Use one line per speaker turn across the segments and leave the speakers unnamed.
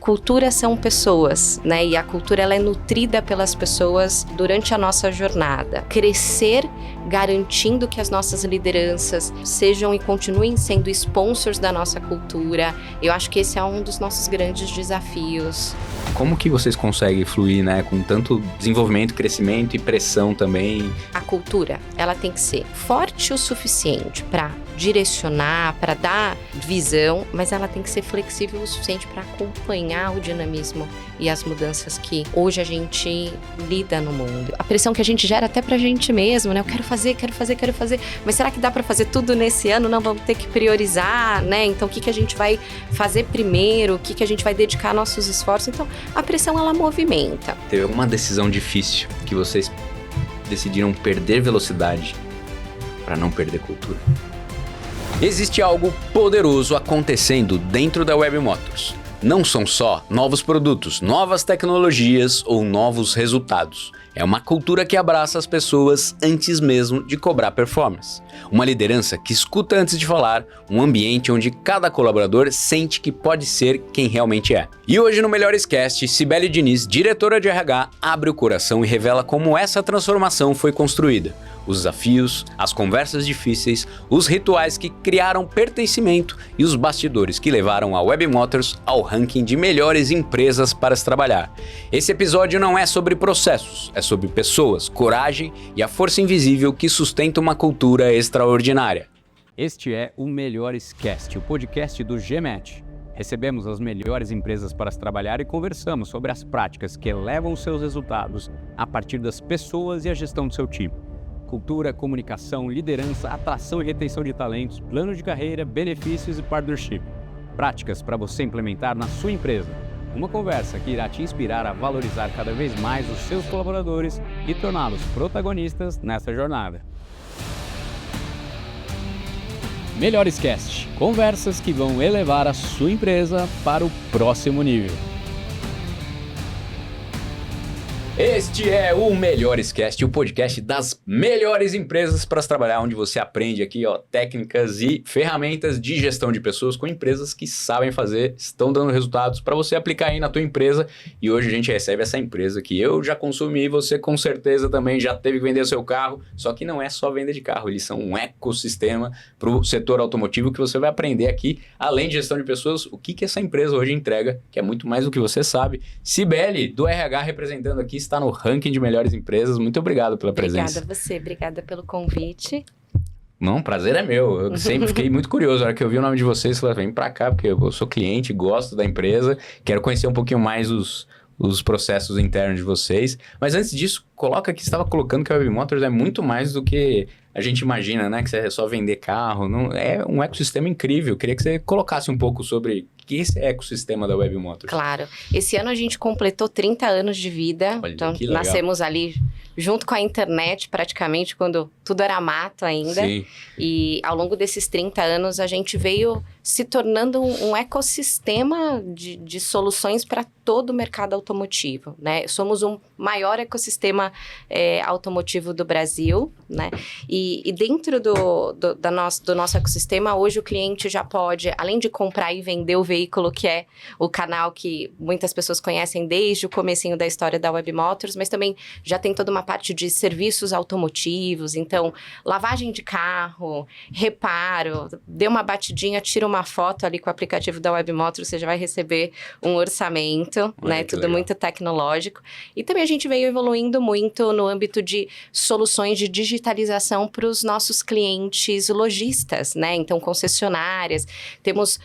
cultura são pessoas, né? E a cultura ela é nutrida pelas pessoas durante a nossa jornada. Crescer garantindo que as nossas lideranças sejam e continuem sendo sponsors da nossa cultura. Eu acho que esse é um dos nossos grandes desafios.
Como que vocês conseguem fluir, né, com tanto desenvolvimento, crescimento e pressão também?
A cultura, ela tem que ser forte o suficiente para direcionar, para dar visão, mas ela tem que ser flexível o suficiente para acompanhar o dinamismo e as mudanças que hoje a gente lida no mundo. A pressão que a gente gera até pra gente mesmo, né? Eu quero fazer, mas será que dá para fazer tudo nesse ano? Não, vamos ter que priorizar, né? Então, o que a gente vai fazer primeiro? O que a gente vai dedicar nossos esforços? Então, a pressão, ela movimenta.
Teve alguma decisão difícil que vocês decidiram perder velocidade para não perder cultura? Existe algo poderoso acontecendo dentro da Web Motors. Não são só novos produtos, novas tecnologias ou novos resultados. É uma cultura que abraça as pessoas antes mesmo de cobrar performance. Uma liderança que escuta antes de falar, um ambiente onde cada colaborador sente que pode ser quem realmente é. E hoje no Melhores Cast, Cibele Diniz, diretora de RH, abre o coração e revela como essa transformação foi construída. Os desafios, as conversas difíceis, os rituais que criaram pertencimento e os bastidores que levaram a Web Motors ao ranking de melhores empresas para se trabalhar. Esse episódio não é sobre processos, é sobre pessoas, coragem e a força invisível que sustenta uma cultura extraordinária.
Este é o Melhores Cast, o podcast do GMAT. Recebemos as melhores empresas para se trabalhar e conversamos sobre as práticas que elevam os seus resultados a partir das pessoas e a gestão do seu time. Cultura, comunicação, liderança, atração e retenção de talentos, plano de carreira, benefícios e partnership. Práticas para você implementar na sua empresa. Uma conversa que irá te inspirar a valorizar cada vez mais os seus colaboradores e torná-los protagonistas nessa jornada. Melhores Cast, conversas que vão elevar a sua empresa para o próximo nível.
Este é o Melhores Cast, o podcast das melhores empresas para se trabalhar, onde você aprende aqui, técnicas e ferramentas de gestão de pessoas com empresas que sabem fazer, estão dando resultados para você aplicar aí na tua empresa. E hoje a gente recebe essa empresa que eu já consumi, você com certeza também já teve que vender o seu carro, só que não é só venda de carro, eles são um ecossistema para o setor automotivo que você vai aprender aqui, além de gestão de pessoas, o que essa empresa hoje entrega, que é muito mais do que você sabe. Cibele, do RH, representando aqui, está no ranking de melhores empresas. Muito obrigado pela presença.
Obrigada a você, obrigada pelo convite.
Não, prazer é meu. Eu sempre fiquei muito curioso. Na hora que eu vi o nome de vocês, eu falei, vem pra cá, porque eu sou cliente, gosto da empresa, quero conhecer um pouquinho mais os processos internos de vocês. Mas antes disso, coloca aqui, você estava colocando que a Web Motors é muito mais do que a gente imagina, né? Que é só vender carro. Não, é um ecossistema incrível. Eu queria que você colocasse um pouco sobre esse ecossistema da Web Motors.
Claro. Esse ano a gente completou 30 anos de vida.
Olha,
então,
que legal.
nascemos ali junto com a internet, praticamente, quando tudo era mato ainda.
Sim.
E ao longo desses 30 anos, a gente veio se tornando um ecossistema de soluções para todo o mercado automotivo, né? Somos o maior ecossistema automotivo do Brasil, né? E dentro do nosso ecossistema, hoje o cliente já pode, além de comprar e vender o veículo, que é o canal que muitas pessoas conhecem desde o comecinho da história da Web Motors, mas também já tem toda uma parte de serviços automotivos, então lavagem de carro, reparo, dê uma batidinha, tira uma foto ali com o aplicativo da Web Motors, você já vai receber um orçamento, né? Tudo legal. Muito tecnológico. E também a gente veio evoluindo muito no âmbito de soluções de digitalização para os nossos clientes lojistas, né? Então, concessionárias. Temos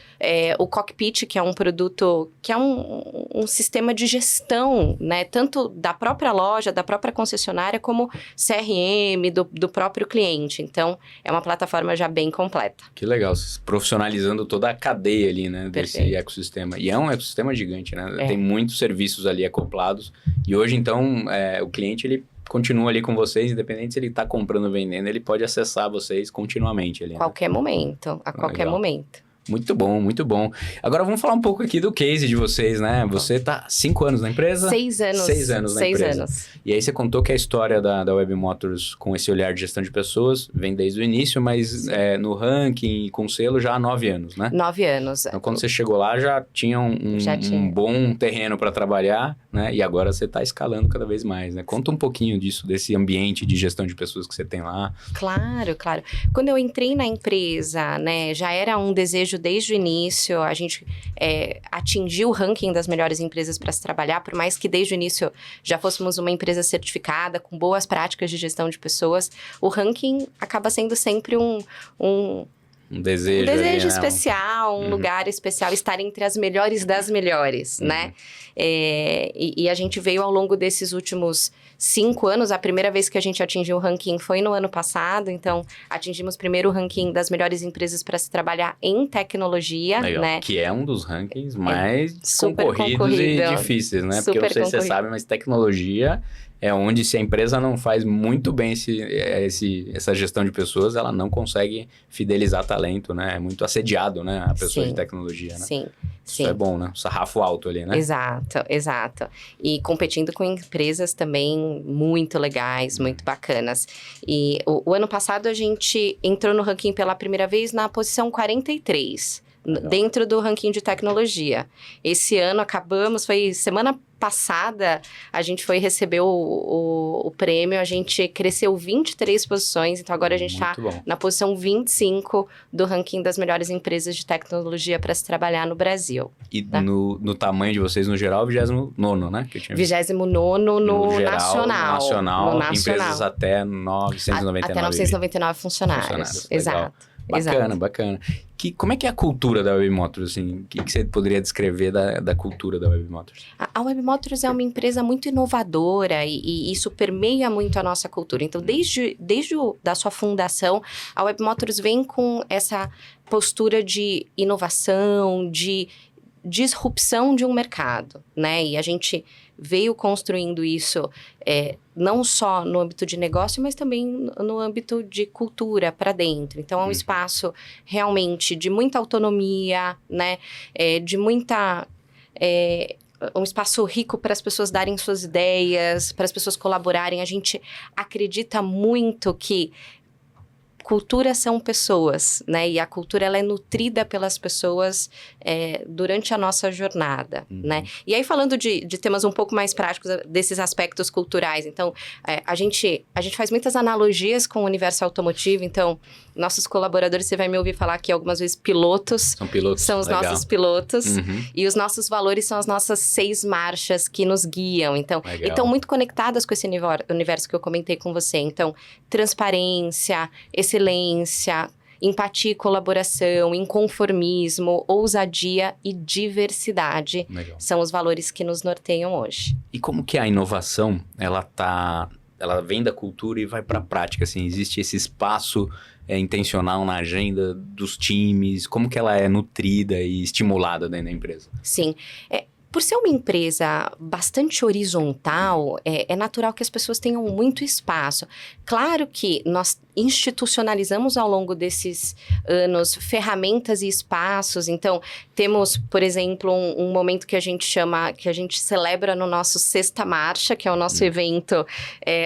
o Cockpit, que é um produto, que é um sistema de gestão, né? Tanto da própria loja, da própria concessionária, como CRM, do próprio cliente. Então, é uma plataforma já bem completa.
Que legal, profissionalizando toda a cadeia ali, né? Desse ecossistema. E é um ecossistema gigante, né? Tem muitos serviços ali acoplados. E hoje, então, o cliente, ele continua ali com vocês, independente se ele está comprando ou vendendo, ele pode acessar vocês continuamente ali.
Qualquer momento, a qualquer momento.
Muito bom, muito bom. Agora vamos falar um pouco aqui do case de vocês, né? Você tá 5 anos na empresa?
6 anos.
6 anos na
6
empresa.
anos.
E aí você contou que a história da Web Motors com esse olhar de gestão de pessoas vem desde o início, mas no ranking com selo já há 9 anos, né?
9 anos.
Então quando você chegou lá já tinha um bom terreno para trabalhar, né? E agora você está escalando cada vez mais, né? Conta um pouquinho disso, desse ambiente de gestão de pessoas que você tem lá.
Claro, claro. Quando eu entrei na empresa, né, já era um desejo desde o início, a gente atingiu o ranking das melhores empresas para se trabalhar, por mais que desde o início já fôssemos uma empresa certificada, com boas práticas de gestão de pessoas, o ranking acaba sendo sempre um
desejo
ali, né?
especial,
um lugar especial, estar entre as melhores das melhores, né? E a gente veio ao longo desses últimos 5 anos, a primeira vez que a gente atingiu o ranking foi no ano passado, então atingimos primeiro o ranking das melhores empresas para se trabalhar em tecnologia,
legal,
né?
Que é um dos rankings mais
super
concorridos e difíceis, né? Porque eu não sei se você sabe, mas tecnologia é onde, se a empresa não faz muito bem essa gestão de pessoas, ela não consegue fidelizar talento, né? É muito assediado, né? A pessoa de tecnologia, né?
Sim.
Isso é bom, né? Sarrafo alto ali, né?
Exato. E competindo com empresas também muito legais, muito bacanas. E o ano passado a gente entrou no ranking pela primeira vez na posição 43. Legal. Dentro do ranking de tecnologia. Esse ano foi semana passada, a gente foi receber o prêmio, a gente cresceu 23 posições, então agora a gente está na posição 25 do ranking das melhores empresas de tecnologia para se trabalhar no Brasil.
E tá? no tamanho de vocês, no geral, 29º, né?
29º no geral, nacional.
Empresas até 999.
Até 999 funcionários. Exato.
Bacana. Como é que é a cultura da Web Motors, assim? O que você poderia descrever da cultura da Web Motors?
A Web Motors é uma empresa muito inovadora e isso permeia muito a nossa cultura. Então, desde da sua fundação, a Web Motors vem com essa postura de inovação, de disrupção de um mercado, né? E a gente veio construindo isso não só no âmbito de negócio, mas também no âmbito de cultura para dentro. Então, é um espaço realmente de muita autonomia, né? De muita... um espaço rico para as pessoas darem suas ideias, para as pessoas colaborarem. A gente acredita muito que cultura são pessoas, né? E a cultura, ela é nutrida pelas pessoas durante a nossa jornada, né? E aí, falando de temas um pouco mais práticos, desses aspectos culturais. Então, a gente faz muitas analogias com o universo automotivo. Então, nossos colaboradores, você vai me ouvir falar aqui algumas vezes, são os nossos pilotos. E os nossos valores são as nossas 6 marchas que nos guiam. Então, estão muito conectadas com esse universo que eu comentei com você. Então, transparência, excelência, empatia e colaboração, inconformismo, ousadia e diversidade. São os valores que nos norteiam hoje.
E como que a inovação, ela vem da cultura e vai para a prática, assim? Existe esse espaço intencional na agenda dos times? Como que ela é nutrida e estimulada dentro da empresa?
Sim. Por ser uma empresa bastante horizontal, é natural que as pessoas tenham muito espaço. Claro que nós institucionalizamos ao longo desses anos ferramentas e espaços. Então, temos, por exemplo, um momento que a gente celebra no nosso Sexta Marcha, que é o nosso evento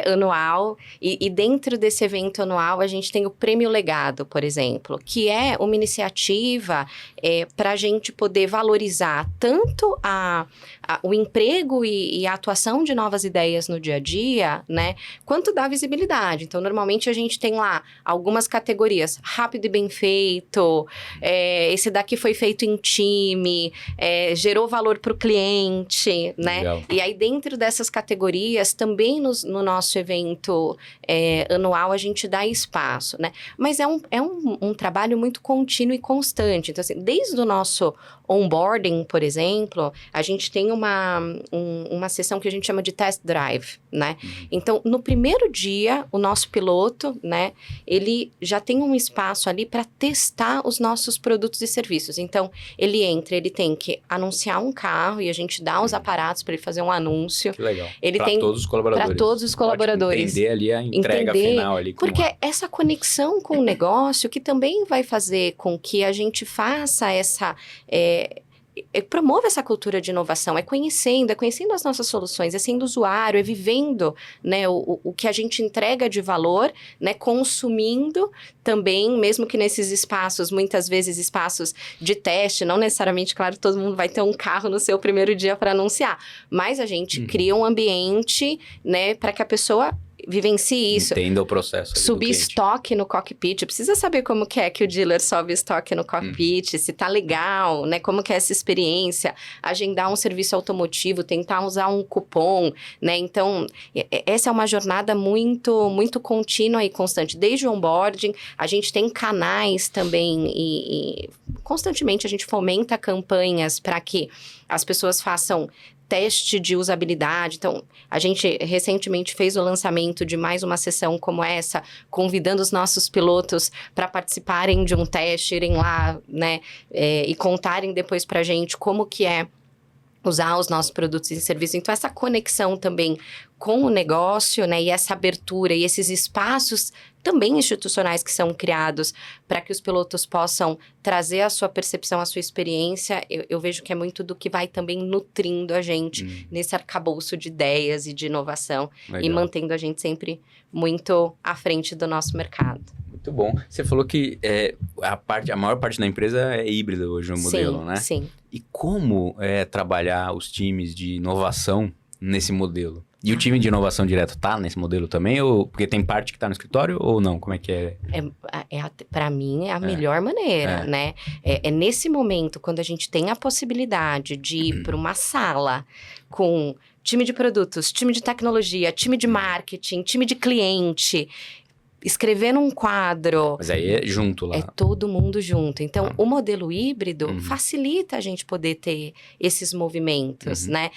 anual. E dentro desse evento anual, a gente tem o Prêmio Legado, por exemplo, que é uma iniciativa para a gente poder valorizar tanto o emprego e a atuação de novas ideias no dia a dia, né? Quanto da visibilidade. Então, normalmente a gente tem lá algumas categorias, rápido e bem feito, esse daqui foi feito em time, gerou valor para o cliente, né?
Legal.
E aí, dentro dessas categorias, também no nosso evento anual, a gente dá espaço, né? Mas é um trabalho muito contínuo e constante. Então, assim, desde o nosso onboarding, por exemplo, a gente tem uma sessão que a gente chama de test drive, né? Então, no primeiro dia, o nosso piloto, né, ele já tem um espaço ali para testar os nossos produtos e serviços. Então, ele entra, ele tem que anunciar um carro e a gente dá os aparatos para ele fazer um anúncio.
Que legal.
Ele
Para todos os colaboradores.
Para todos os colaboradores.
Entender ali a entrega final ali.
Porque essa conexão com o negócio que também vai fazer com que a gente faça essa... promova essa cultura de inovação, é conhecendo as nossas soluções, é sendo usuário, é vivendo, né, o que a gente entrega de valor, né, consumindo também, mesmo que nesses espaços, muitas vezes espaços de teste, não necessariamente, claro, todo mundo vai ter um carro no seu primeiro dia para anunciar, mas a gente cria um ambiente, né, para que a pessoa vivencie isso.
Entenda o processo.
Subir estoque no cockpit. Precisa saber como que é que o dealer sobe estoque no cockpit, se tá legal, né? Como que é essa experiência. Agendar um serviço automotivo, tentar usar um cupom, né? Então, essa é uma jornada muito, muito contínua e constante. Desde o onboarding, a gente tem canais também e constantemente a gente fomenta campanhas para que as pessoas façam teste de usabilidade. Então, a gente recentemente fez o lançamento de mais uma sessão como essa, convidando os nossos pilotos para participarem de um teste, irem lá, né, e contarem depois para a gente como que é usar os nossos produtos e serviços. Então, essa conexão também com o negócio, né, e essa abertura e esses espaços também institucionais que são criados para que os pilotos possam trazer a sua percepção, a sua experiência, eu vejo que é muito do que vai também nutrindo a gente nesse arcabouço de ideias e de inovação. Legal. E mantendo a gente sempre muito à frente do nosso mercado.
Muito bom. Você falou que a maior parte da empresa é híbrida hoje, o modelo, né?
Sim.
E como trabalhar os times de inovação nesse modelo? E o time de inovação direto tá nesse modelo também? Ou porque tem parte que tá no escritório ou não? Como é que é?
Para mim, é a melhor maneira, né? É nesse momento, quando a gente tem a possibilidade de ir para uma sala com time de produtos, time de tecnologia, time de marketing, time de cliente, escrever num quadro.
Mas aí é junto lá.
É todo mundo junto. Então, o modelo híbrido facilita a gente poder ter esses movimentos, né?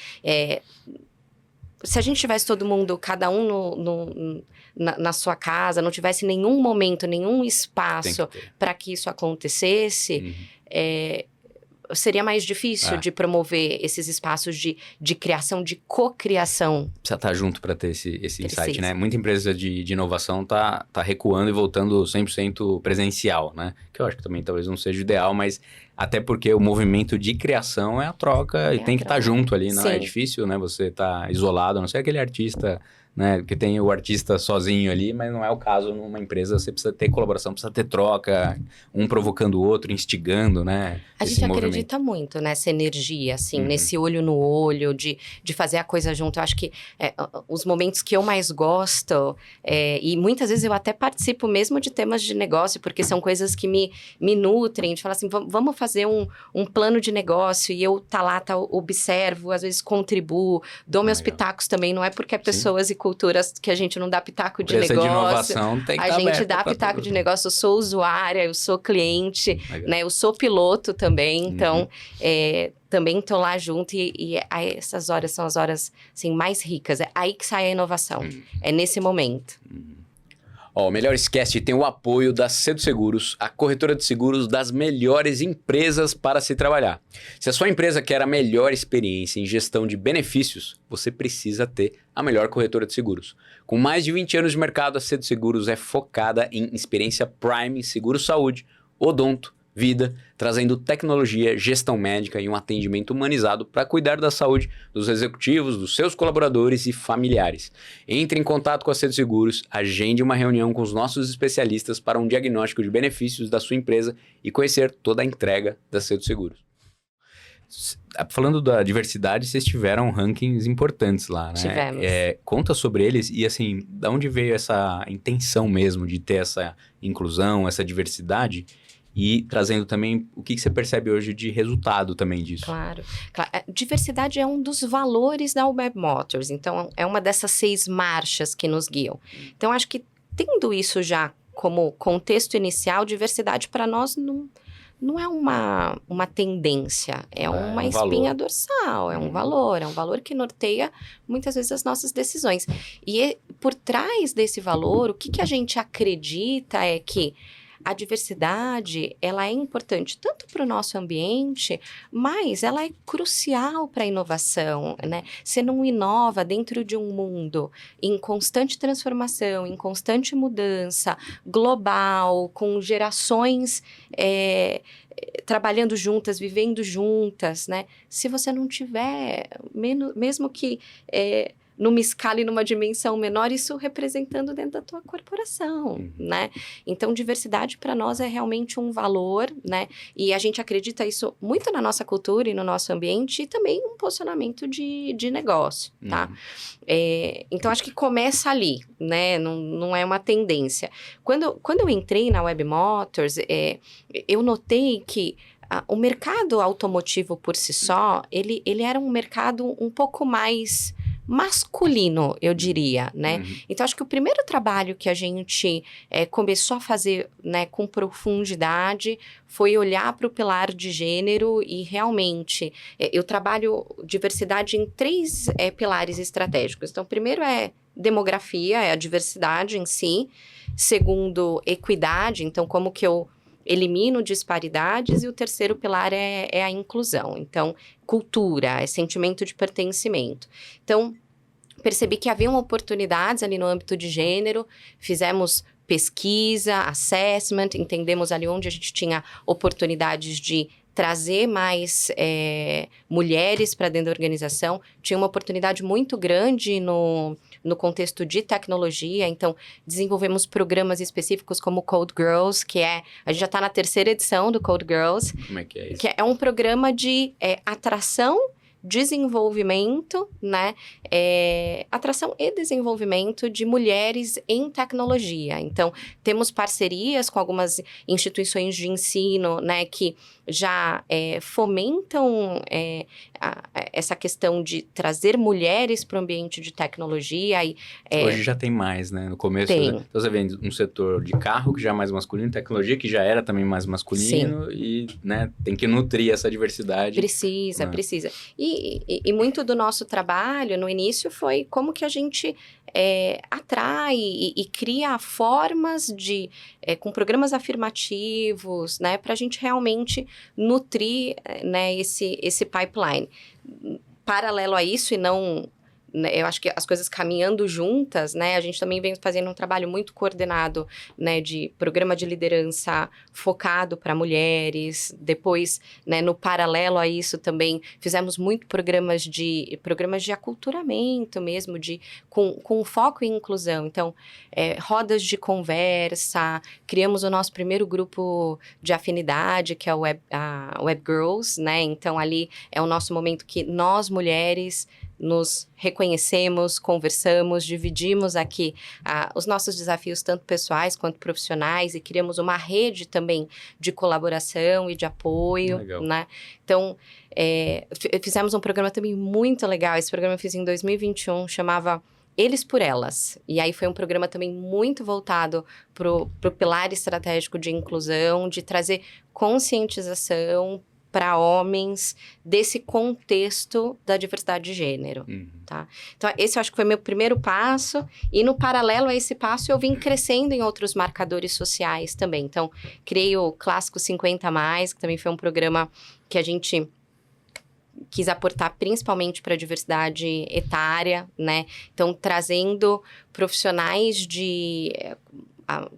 Se a gente tivesse todo mundo, cada um na sua casa, não tivesse nenhum momento, nenhum espaço para que isso acontecesse, seria mais difícil de promover esses espaços de criação, de cocriação.
Precisa estar junto para ter esse insight, né? Muita empresa de inovação tá recuando e voltando 100% presencial, né? Que eu acho que também talvez não seja o ideal, mas até porque o movimento de criação é a troca e tem que estar junto ali, não é difícil, né? Você tá isolado, a não ser aquele artista, né? Que tem o artista sozinho ali, mas não é o caso numa empresa. Você precisa ter colaboração, precisa ter troca, um provocando o outro, instigando, né?
A gente acredita muito nessa energia, assim, nesse olho no olho, de fazer a coisa junto. Eu acho que os momentos que eu mais gosto, e muitas vezes eu até participo mesmo de temas de negócio, porque são coisas que me nutrem, de falar assim, vamos fazer um plano de negócio, e eu observo, às vezes contribuo, dou meus pitacos também, não é porque é pessoas e culturas que a gente não dá pitaco de negócio.
De inovação tem que
a gente dá pitaco de negócio, eu sou usuária, eu sou cliente, né? Eu sou piloto também, então também tô lá junto e essas horas são as horas assim, mais ricas. É aí que sai a inovação, é nesse momento.
O Melhores Cast tem o apoio da Cedo Seguros, a corretora de seguros das melhores empresas para se trabalhar. Se a sua empresa quer a melhor experiência em gestão de benefícios, você precisa ter a melhor corretora de seguros. Com mais de 20 anos de mercado, a Cedo Seguros é focada em experiência Prime em seguro-saúde, odonto, vida, trazendo tecnologia, gestão médica e um atendimento humanizado para cuidar da saúde dos executivos, dos seus colaboradores e familiares. Entre em contato com a Cedo Seguros, agende uma reunião com os nossos especialistas para um diagnóstico de benefícios da sua empresa e conhecer toda a entrega da Cedo Seguros. Falando da diversidade, vocês tiveram rankings importantes lá, né?
Tivemos.
Conta sobre eles e, assim, de onde veio essa intenção mesmo de ter essa inclusão, essa diversidade? E trazendo também o que você percebe hoje de resultado também disso.
Claro. Diversidade é um dos valores da Web Motors. Então, é uma dessas 6 marchas que nos guiam. Então, acho que tendo isso já como contexto inicial, diversidade para nós não não é uma tendência, é uma
um
espinha
valor.
dorsal, é um valor que norteia muitas vezes as nossas decisões. E por trás desse valor, o que a gente acredita é que a diversidade, ela é importante tanto para o nosso ambiente, mas ela é crucial para a inovação, né? Você não inova dentro de um mundo em constante transformação, em constante mudança, global, com gerações trabalhando juntas, vivendo juntas, né? Se você não tiver, mesmo que numa escala e numa dimensão menor, isso representando dentro da tua corporação, né? Então, diversidade para nós é realmente um valor, né? E a gente acredita isso muito na nossa cultura e no nosso ambiente e também um posicionamento de negócio, tá? Então, acho que começa ali, né? Não é uma tendência. Quando eu entrei na Web Motors, eu notei que o mercado automotivo por si só, ele era um mercado um pouco mais masculino, eu diria, né? Então, acho que o primeiro trabalho que a gente começou a fazer, né, com profundidade foi olhar para o pilar de gênero e realmente eu trabalho diversidade em 3 pilares estratégicos. Então, primeiro é demografia, é a diversidade em si. Segundo, equidade, então como que eu elimino disparidades, e o terceiro pilar é a inclusão. Então, cultura, é sentimento de pertencimento. Então, percebi que haviam oportunidades ali no âmbito de gênero, fizemos pesquisa, assessment, entendemos ali onde a gente tinha oportunidades de trazer mais mulheres para dentro da organização. Tinha uma oportunidade muito grande no contexto de tecnologia, então desenvolvemos programas específicos como Code Girls, a gente já está na 3ª edição do Code Girls.
Como é que é isso?
Que é um programa de atração, desenvolvimento, né? Atração e desenvolvimento de mulheres em tecnologia. Então, temos parcerias com algumas instituições de ensino, né, que já fomentam essa questão de trazer mulheres para o ambiente de tecnologia.
Hoje já tem mais, né? No começo,
Tem.
você vê um setor de carro que já é mais masculino, tecnologia que já era também mais masculino. Sim. E, né, tem que nutrir essa diversidade.
Precisa. E muito do nosso trabalho no início foi como que a gente atrai e cria formas com programas afirmativos, né, para a gente realmente nutrir, né, esse pipeline. Paralelo a isso, e não... Eu acho que as coisas caminhando juntas, né? A gente também vem fazendo um trabalho muito coordenado, né? De programa de liderança focado para mulheres. Depois, né? No paralelo a isso também, fizemos muito programas de aculturamento mesmo, com foco em inclusão. Então, rodas de conversa, criamos o nosso primeiro grupo de afinidade, que é a Web Girls, né? Então, ali é o nosso momento que nós, mulheres, nos reconhecemos, conversamos, dividimos aqui os nossos desafios, tanto pessoais quanto profissionais, e criamos uma rede também de colaboração e de apoio, né? Então, fizemos um programa também muito legal. Esse programa eu fiz em 2021, chamava Eles por Elas. E aí foi um programa também muito voltado pro pilar estratégico de inclusão, de trazer conscientização para homens desse contexto da diversidade de gênero, tá? Então, esse eu acho que foi meu primeiro passo, e no paralelo a esse passo eu vim crescendo em outros marcadores sociais também. Então, criei o Clássico 50+, que também foi um programa que a gente quis aportar principalmente para a diversidade etária, né? Então, trazendo profissionais de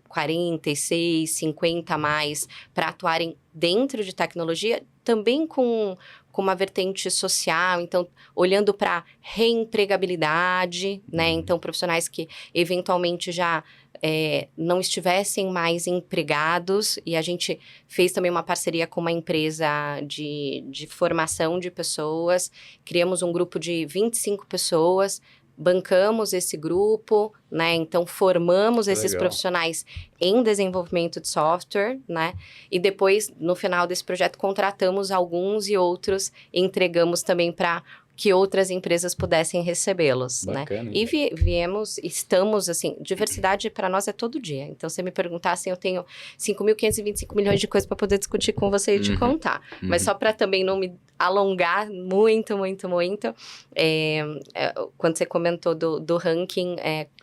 46, 50+, para atuarem dentro de tecnologia, também com uma vertente social, então, olhando para reempregabilidade, né? Então, profissionais que eventualmente já não estivessem mais empregados, e a gente fez também uma parceria com uma empresa de formação de pessoas, criamos um grupo de 25 pessoas, bancamos esse grupo, né? Então, formamos esses profissionais em desenvolvimento de software, né? E depois, no final desse projeto, contratamos alguns e outros, entregamos também para que outras empresas pudessem recebê-los, né?
Bacana,
E estamos, assim, diversidade para nós é todo dia. Então, se me perguntar, assim, eu tenho 5.525 milhões de coisas para poder discutir com você e te contar. Mas só para também não me alongar muito, quando você comentou do ranking,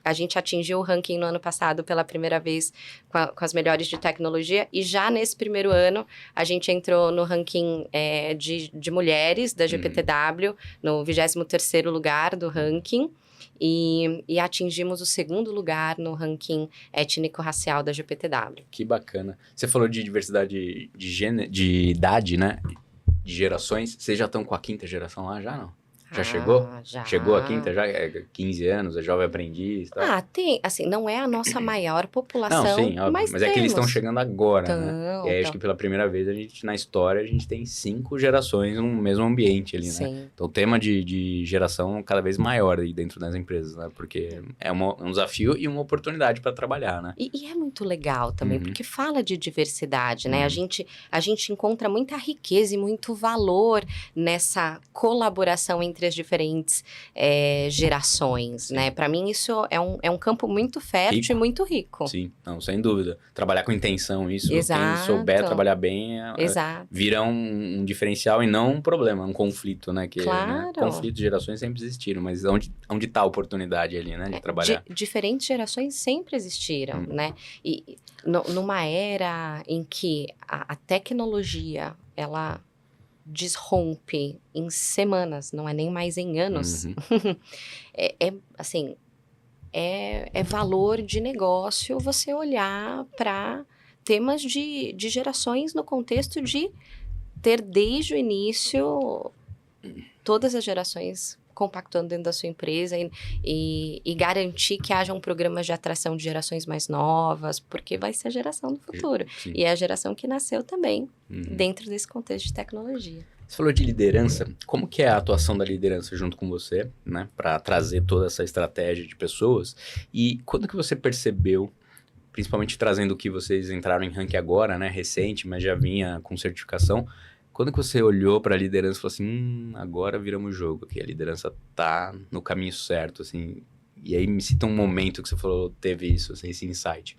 a gente atingiu o ranking no ano passado pela primeira vez com as melhores de tecnologia, e já nesse primeiro ano a gente entrou no ranking de mulheres da GPTW, no 23º lugar do ranking, e atingimos o 2º lugar no ranking étnico-racial da GPTW.
Que bacana. Você falou de diversidade de idade, né? De gerações. Vocês já estão com a 5ª geração lá já, não? Já chegou?
Já.
Chegou a 5ª já? 15 anos, é jovem aprendiz e tal?
Tem, assim, não é a nossa maior população,
Não, sim, óbvio, mas é que eles estão chegando agora, né? E aí, acho que pela primeira vez, na história, a gente tem 5 gerações no mesmo ambiente ali, né?
Sim.
Então, o tema de geração cada vez maior aí dentro das empresas, né? Porque é um desafio e uma oportunidade para trabalhar, né?
E é muito legal também, porque fala de diversidade, né? A gente encontra muita riqueza e muito valor nessa colaboração entre as diferentes gerações, né? Para mim, isso é um campo muito fértil e muito rico.
Sim, não, sem dúvida. Trabalhar com intenção, isso.
Exato.
Quem souber trabalhar bem, vira um diferencial e não um problema, um conflito, né?
Claro.
Né? Conflitos de gerações sempre existiram, mas onde tá a oportunidade ali, né? De trabalhar.
Diferentes gerações sempre existiram, né? E numa era em que a tecnologia, ela desrompe em semanas, não é nem mais em anos. Assim, é valor de negócio você olhar para temas de gerações no contexto de ter desde o início todas as gerações compactuando dentro da sua empresa e garantir que hajam programas de atração de gerações mais novas, porque vai ser a geração do futuro.
Sim.
E é a geração que nasceu também dentro desse contexto de tecnologia.
Você falou de liderança. Como que é a atuação da liderança junto com você, né? Para trazer toda essa estratégia de pessoas? E quando que você percebeu, principalmente trazendo o que vocês entraram em ranking agora, né? Recente, mas já vinha com certificação. Quando que você olhou para a liderança e falou assim, agora viramos o jogo, que a liderança tá no caminho certo, assim. E aí me cita um momento que você falou, teve isso, assim, esse insight.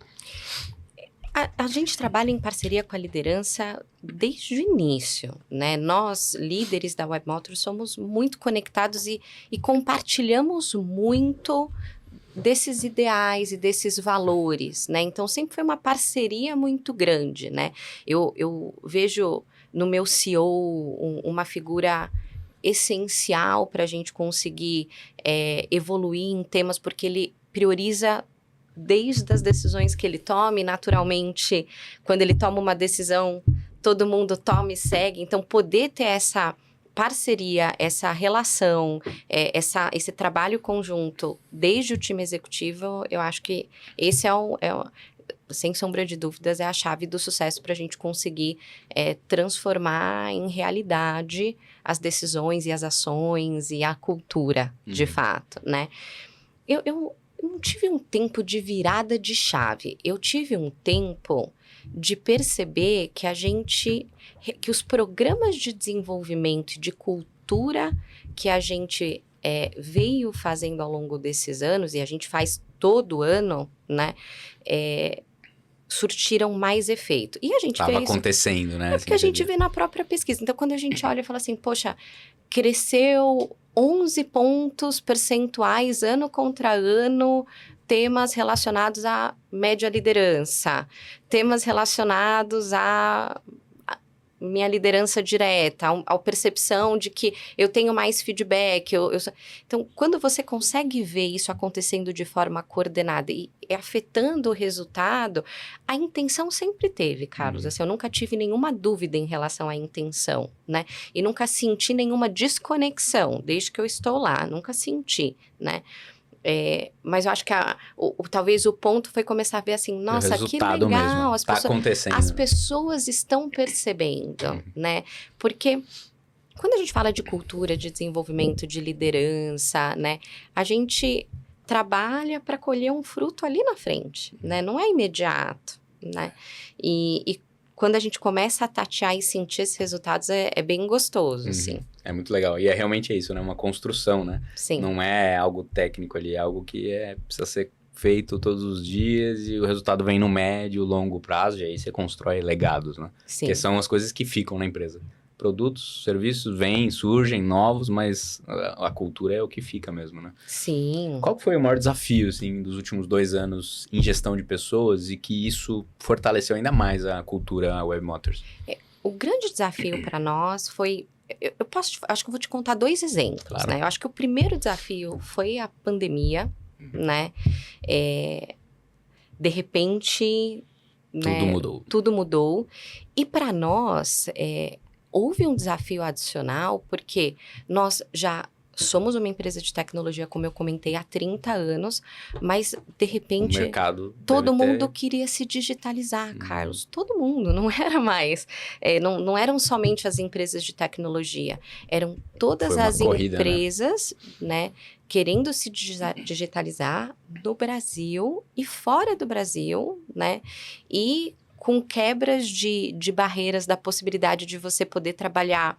A gente trabalha em parceria com a liderança desde o início, né? Nós, líderes da WebMotors, somos muito conectados e compartilhamos muito desses ideais e desses valores, né? Então, sempre foi uma parceria muito grande, né? Eu vejo no meu CEO uma figura essencial para a gente conseguir evoluir em temas, porque ele prioriza desde as decisões que ele tome, naturalmente, quando ele toma uma decisão, todo mundo toma e segue. Então, poder ter essa parceria, essa relação, esse trabalho conjunto desde o time executivo, eu acho que esse sem sombra de dúvidas, é a chave do sucesso para a gente conseguir transformar em realidade as decisões e as ações e a cultura, de fato, né? Eu não tive um tempo de virada de chave. Eu tive um tempo de perceber que os programas de desenvolvimento e de cultura que a gente veio fazendo ao longo desses anos, e a gente faz todo ano, né? Surtiram mais efeito. E a gente vê isso...
Estava acontecendo, né?
Porque a gente vê na própria pesquisa. Então, quando a gente olha e fala assim, poxa, cresceu 11 pontos percentuais ano contra ano, temas relacionados à média liderança, temas relacionados à minha liderança direta, a percepção de que eu tenho mais feedback. Então, quando você consegue ver isso acontecendo de forma coordenada e afetando o resultado, a intenção sempre teve, Carlos. Assim, eu nunca tive nenhuma dúvida em relação à intenção, né? E nunca senti nenhuma desconexão desde que eu estou lá. Nunca senti, né? Mas eu acho que talvez o ponto foi começar a ver assim, nossa, que legal,
mesmo.
As pessoas estão percebendo, né? Porque quando a gente fala de cultura, de desenvolvimento, de liderança, né? A gente trabalha para colher um fruto ali na frente, né? Não é imediato, né? E quando a gente começa a tatear e sentir esses resultados, é bem gostoso, assim.
É muito legal. E realmente isso, né? Uma construção, né?
Sim.
Não é algo técnico ali, é algo que precisa ser feito todos os dias e o resultado vem no médio, longo prazo, e aí você constrói legados, né?
Sim.
Que são as coisas que ficam na empresa. Produtos, serviços vêm, surgem, novos, mas a cultura é o que fica mesmo, né?
Sim.
Qual foi o maior desafio, assim, dos últimos 2 anos em gestão de pessoas e que isso fortaleceu ainda mais a cultura Web Motors?
O grande desafio para nós foi... acho que eu vou te contar 2 exemplos,
Claro.
né? Eu acho que o primeiro desafio foi a pandemia, né? De repente...
Tudo mudou.
Tudo mudou. E para nós, houve um desafio adicional, porque nós já somos uma empresa de tecnologia, como eu comentei, há 30 anos, mas, de repente,
O mercado
todo
deve
mundo
ter...
queria se digitalizar, Carlos. Todo mundo, não era mais. Não eram somente as empresas de tecnologia, eram todas
Foi uma
as
corrida,
empresas, né, querendo se digitalizar no Brasil e fora do Brasil, né, e com quebras de barreiras da possibilidade de você poder trabalhar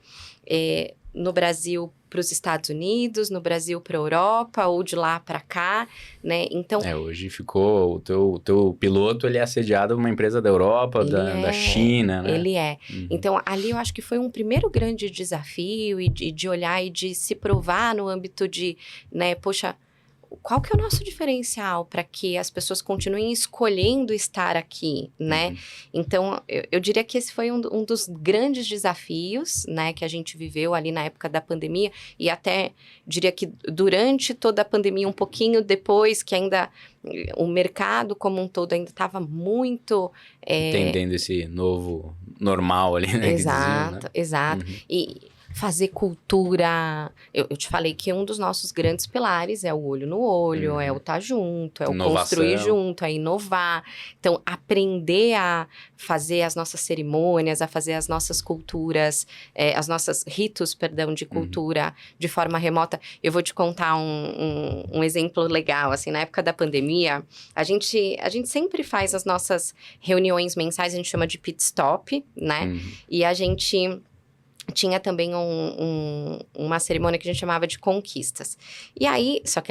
no Brasil para os Estados Unidos, no Brasil para a Europa, ou de lá para cá, né? Então...
hoje ficou... O teu piloto, ele é assediado uma empresa da Europa, da China, né?
Ele é. Então, ali eu acho que foi um primeiro grande desafio e de olhar e de se provar no âmbito de, né, poxa... Qual que é o nosso diferencial para que as pessoas continuem escolhendo estar aqui, né? Então, eu diria que esse foi um dos grandes desafios, né? Que a gente viveu ali na época da pandemia e até diria que durante toda a pandemia, um pouquinho depois, que ainda o mercado como um todo ainda estava muito...
Entendendo esse novo normal ali, né?
Exato, exato. E... fazer cultura... Eu te falei que um dos nossos grandes pilares é o olho no olho, é o estar junto, é o construir junto, é inovar. Então, aprender a fazer as nossas cerimônias, a fazer as nossas culturas, as nossas ritos, de cultura de forma remota. Eu vou te contar um exemplo legal, assim, na época da pandemia, a gente sempre faz as nossas reuniões mensais, a gente chama de pit stop, né? E a gente... tinha também uma cerimônia que a gente chamava de conquistas. E aí, só que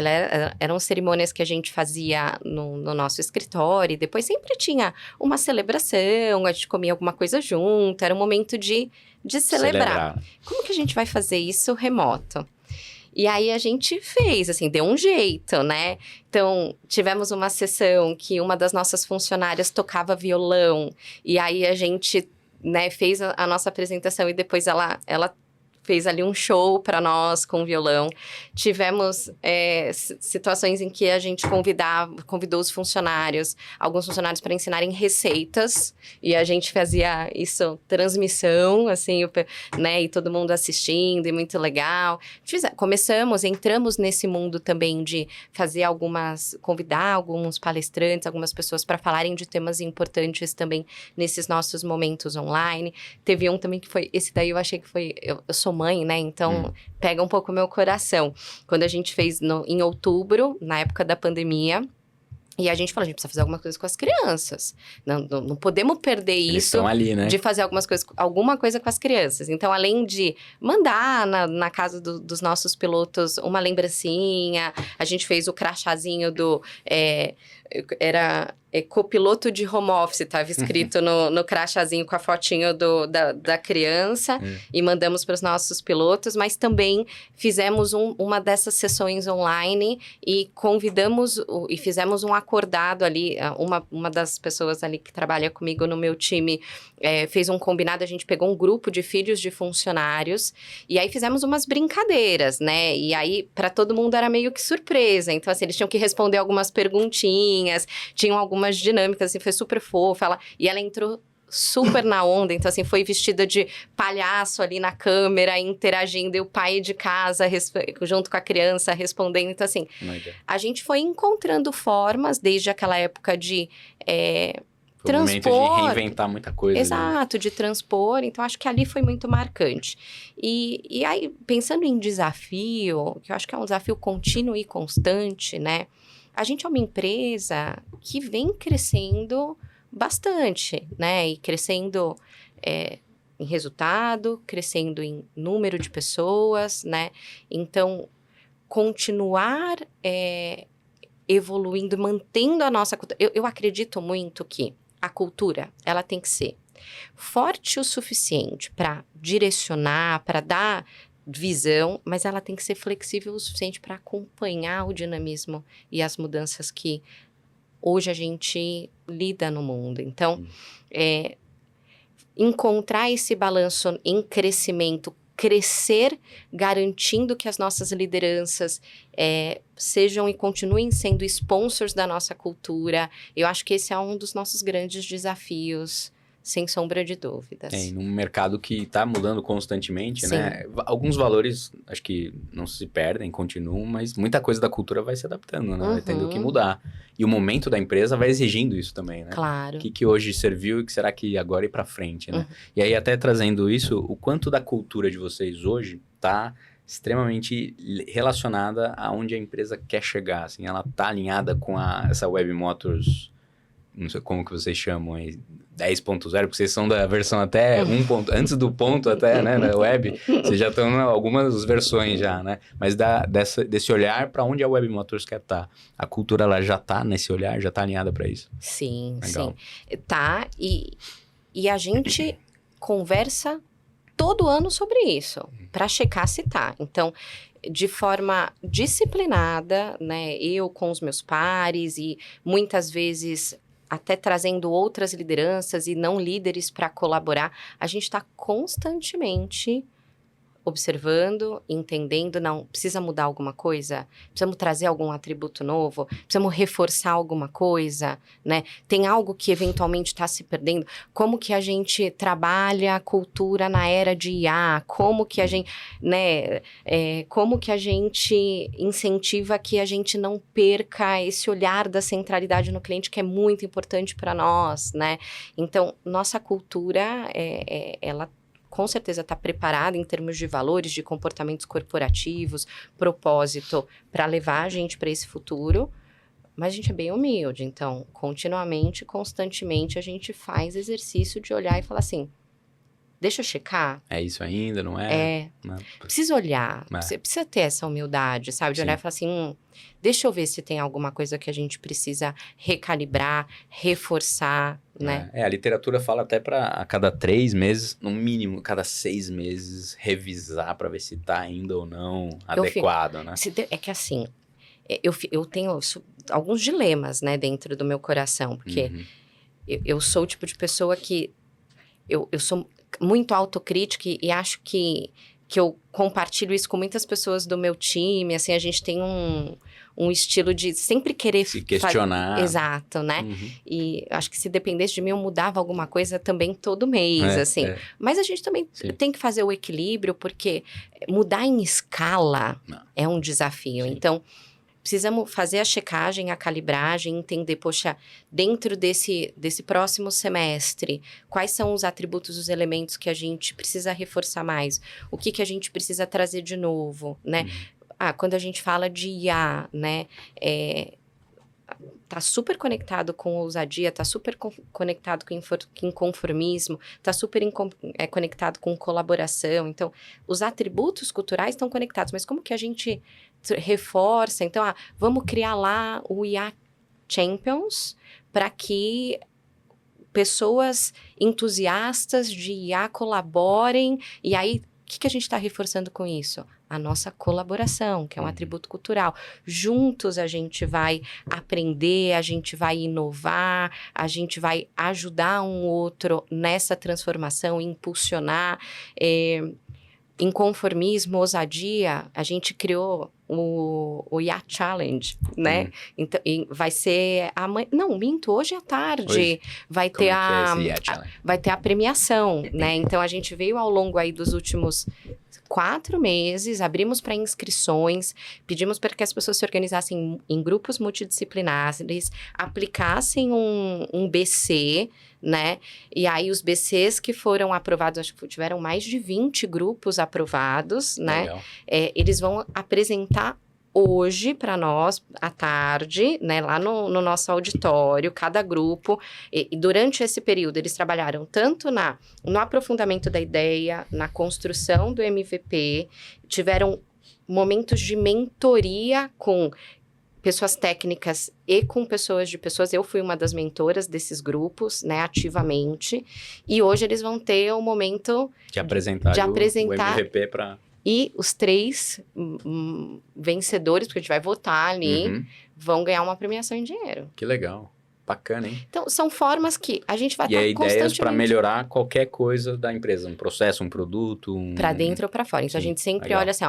eram cerimônias que a gente fazia no nosso escritório, e depois sempre tinha uma celebração, a gente comia alguma coisa junto, era um momento de celebrar. Como que a gente vai fazer isso remoto? E aí a gente fez, assim, deu um jeito, né? Então, tivemos uma sessão que uma das nossas funcionárias tocava violão, e aí a gente... né, fez a nossa apresentação e depois ela fez ali um show para nós com violão. Tivemos situações em que a gente convidou os funcionários, alguns funcionários para ensinarem receitas, e a gente fazia isso, transmissão, assim, né, e todo mundo assistindo, e muito legal. Entramos nesse mundo também de convidar alguns palestrantes, algumas pessoas para falarem de temas importantes também nesses nossos momentos online. Teve um também que foi, esse daí eu achei que foi, eu sou mãe, né? Então, pega um pouco o meu coração. Quando a gente fez em outubro, na época da pandemia, e a gente falou, a gente precisa fazer alguma coisa com as crianças. Não podemos perder
Eles
isso
estão ali, né?
de fazer alguma coisa com as crianças. Então, além de mandar na casa dos nossos pilotos uma lembrancinha, a gente fez o crachazinho era copiloto de home office, estava escrito no crachazinho com a fotinho da criança, e mandamos para os nossos pilotos, mas também fizemos uma dessas sessões online e convidamos e fizemos um acordado ali, uma das pessoas ali que trabalha comigo no meu time fez um combinado, a gente pegou um grupo de filhos de funcionários e aí fizemos umas brincadeiras, né? E aí para todo mundo era meio que surpresa, então assim, eles tinham que responder algumas perguntinhas, tinham algumas dinâmicas, assim, foi super fofa, e ela entrou super na onda, então assim, foi vestida de palhaço ali na câmera, interagindo, e o pai de casa junto com a criança respondendo, então assim, a gente foi encontrando formas desde aquela época de transpor.
Foi um momento de reinventar muita coisa.
Exato, de transpor, então acho que ali foi muito marcante. E aí, pensando em desafio, que eu acho que é um desafio contínuo e constante, né? A gente é uma empresa que vem crescendo bastante, né? E crescendo em resultado, crescendo em número de pessoas, né? Então, continuar evoluindo, mantendo a nossa cultura. Eu acredito muito que a cultura, ela tem que ser forte o suficiente para direcionar, para dar visão, mas ela tem que ser flexível o suficiente para acompanhar o dinamismo e as mudanças que hoje a gente lida no mundo. Então, encontrar esse balanço em crescimento, crescer garantindo que as nossas lideranças sejam e continuem sendo sponsors da nossa cultura. Eu acho que esse é um dos nossos grandes desafios, sem sombra de dúvidas.
Num mercado que está mudando constantemente,
Sim.
né? Alguns valores, acho que não se perdem, continuam, mas muita coisa da cultura vai se adaptando, né? Vai tendo que mudar. E o momento da empresa vai exigindo isso também, né?
Claro.
O que hoje serviu e o que será que agora ir para frente, né? E aí, até trazendo isso, o quanto da cultura de vocês hoje está extremamente relacionada aonde a empresa quer chegar, assim, ela está alinhada com essa Web Motors, não sei como que vocês chamam aí, 10.0, porque vocês são da versão até 1 ponto, antes do ponto até, né, na web, vocês já estão em algumas versões já, né, mas desse olhar para onde a Web Motors quer estar. A cultura, ela já está nesse olhar, já está alinhada para isso?
Sim,
legal.
Sim. Tá, e a gente conversa todo ano sobre isso, para checar se tá. Então, de forma disciplinada, né, eu com os meus pares e muitas vezes até trazendo outras lideranças e não líderes para colaborar, a gente está constantemente observando, entendendo, não, precisa mudar alguma coisa? Precisamos trazer algum atributo novo? Precisamos reforçar alguma coisa, né? Tem algo que eventualmente está se perdendo? Como que a gente trabalha a cultura na era de IA? Como que a gente, né? Como que a gente incentiva que a gente não perca esse olhar da centralidade no cliente, que é muito importante para nós, né? Então, nossa cultura, ela com certeza está preparada em termos de valores, de comportamentos corporativos, propósito, para levar a gente para esse futuro, mas a gente é bem humilde, então, continuamente, constantemente, a gente faz exercício de olhar e falar assim, deixa eu checar.
É isso ainda, não é?
Precisa olhar, precisa ter essa humildade, sabe? De olhar e falar assim, deixa eu ver se tem alguma coisa que a gente precisa recalibrar, reforçar, né?
A literatura fala até para a cada 3 meses, no mínimo, cada 6 meses, revisar para ver se tá ainda ou não adequado, né?
É que assim, eu tenho alguns dilemas, né, dentro do meu coração, porque eu sou o tipo de pessoa que eu sou muito autocrítica e acho que eu compartilho isso com muitas pessoas do meu time, assim, a gente tem um estilo de sempre querer...
Se questionar.
Exato, né? E acho que se dependesse de mim, eu mudava alguma coisa também todo mês, assim. Mas a gente também tem que fazer o equilíbrio, porque mudar em escala é um desafio. Então, precisamos fazer a checagem, a calibragem, entender, poxa, dentro desse próximo semestre, quais são os atributos, os elementos que a gente precisa reforçar mais? O que a gente precisa trazer de novo, né? Quando a gente fala de IA, né? Tá super conectado com ousadia, tá super conectado com inconformismo, tá super conectado com colaboração. Então, os atributos culturais estão conectados, mas como que a gente reforça? Então, vamos criar lá o IA Champions para que pessoas entusiastas de IA colaborem. E aí, o que a gente está reforçando com isso? A nossa colaboração, que é um atributo cultural. Juntos a gente vai aprender, a gente vai inovar, a gente vai ajudar um outro nessa transformação, impulsionar. Inconformismo, ousadia, a gente criou o IA Challenge, né? Então, vai ser amanhã... Não, minto, hoje à tarde.
Hoje?
Vai ter vai ter a premiação, né? Então, a gente veio ao longo aí dos últimos 4 meses, abrimos para inscrições, pedimos para que as pessoas se organizassem em grupos multidisciplinares, aplicassem um BC, né? E aí, os BCs que foram aprovados, acho que tiveram mais de 20 grupos aprovados, né? Eles vão apresentar hoje, para nós, à tarde, né, lá no nosso auditório, cada grupo, e durante esse período eles trabalharam tanto no aprofundamento da ideia, na construção do MVP, tiveram momentos de mentoria com pessoas técnicas e com pessoas. Eu fui uma das mentoras desses grupos, né, ativamente, e hoje eles vão ter um momento
de apresentar o MVP para...
E os 3 vencedores, porque a gente vai votar ali, vão ganhar uma premiação em dinheiro.
Que legal. Bacana, hein?
Então, são formas que a gente vai
estar constantemente... ideias para melhorar qualquer coisa da empresa, um processo, um produto,
Para dentro ou para fora. Então, a gente sempre legal. Olha assim...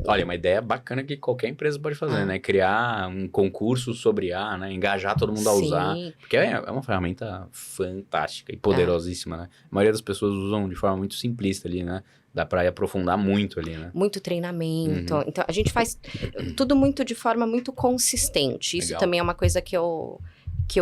Olha, uma ideia bacana que qualquer empresa pode fazer, né? Criar um concurso sobre IA, né? Engajar todo mundo a usar. Porque é uma ferramenta fantástica e poderosíssima, né? A maioria das pessoas usam de forma muito simplista ali, né? Dá para aprofundar muito ali, né?
Muito treinamento. Então, a gente faz tudo muito de forma muito consistente. Isso também é uma coisa que eu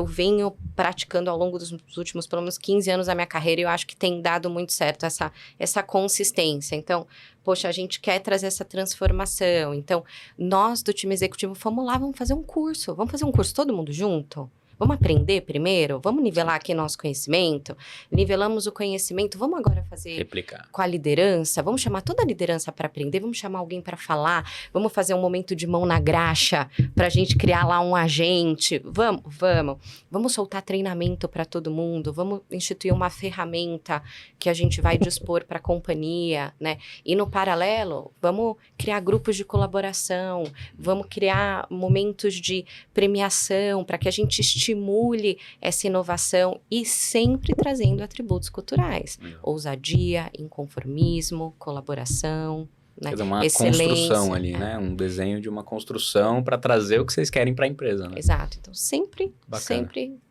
venho praticando ao longo dos últimos, pelo menos, 15 anos da minha carreira, e eu acho que tem dado muito certo essa consistência. Então, poxa, a gente quer trazer essa transformação. Então, nós do time executivo, vamos lá, vamos fazer um curso. Vamos fazer um curso todo mundo junto? Vamos aprender primeiro? Vamos nivelar aqui nosso conhecimento? Nivelamos o conhecimento, vamos agora fazer...
Replicar.
Com a liderança, vamos chamar toda a liderança para aprender, vamos chamar alguém para falar, vamos fazer um momento de mão na graxa para a gente criar lá um agente. Vamos soltar treinamento para todo mundo, vamos instituir uma ferramenta que a gente vai dispor para a companhia, né? E no paralelo, vamos criar grupos de colaboração, vamos criar momentos de premiação para que a gente estimule essa inovação e sempre trazendo atributos culturais. Ousadia, inconformismo, colaboração, né?
Quer dizer, uma construção ali, né? Um desenho de uma construção para trazer o que vocês querem para a empresa, né?
Exato. Então, sempre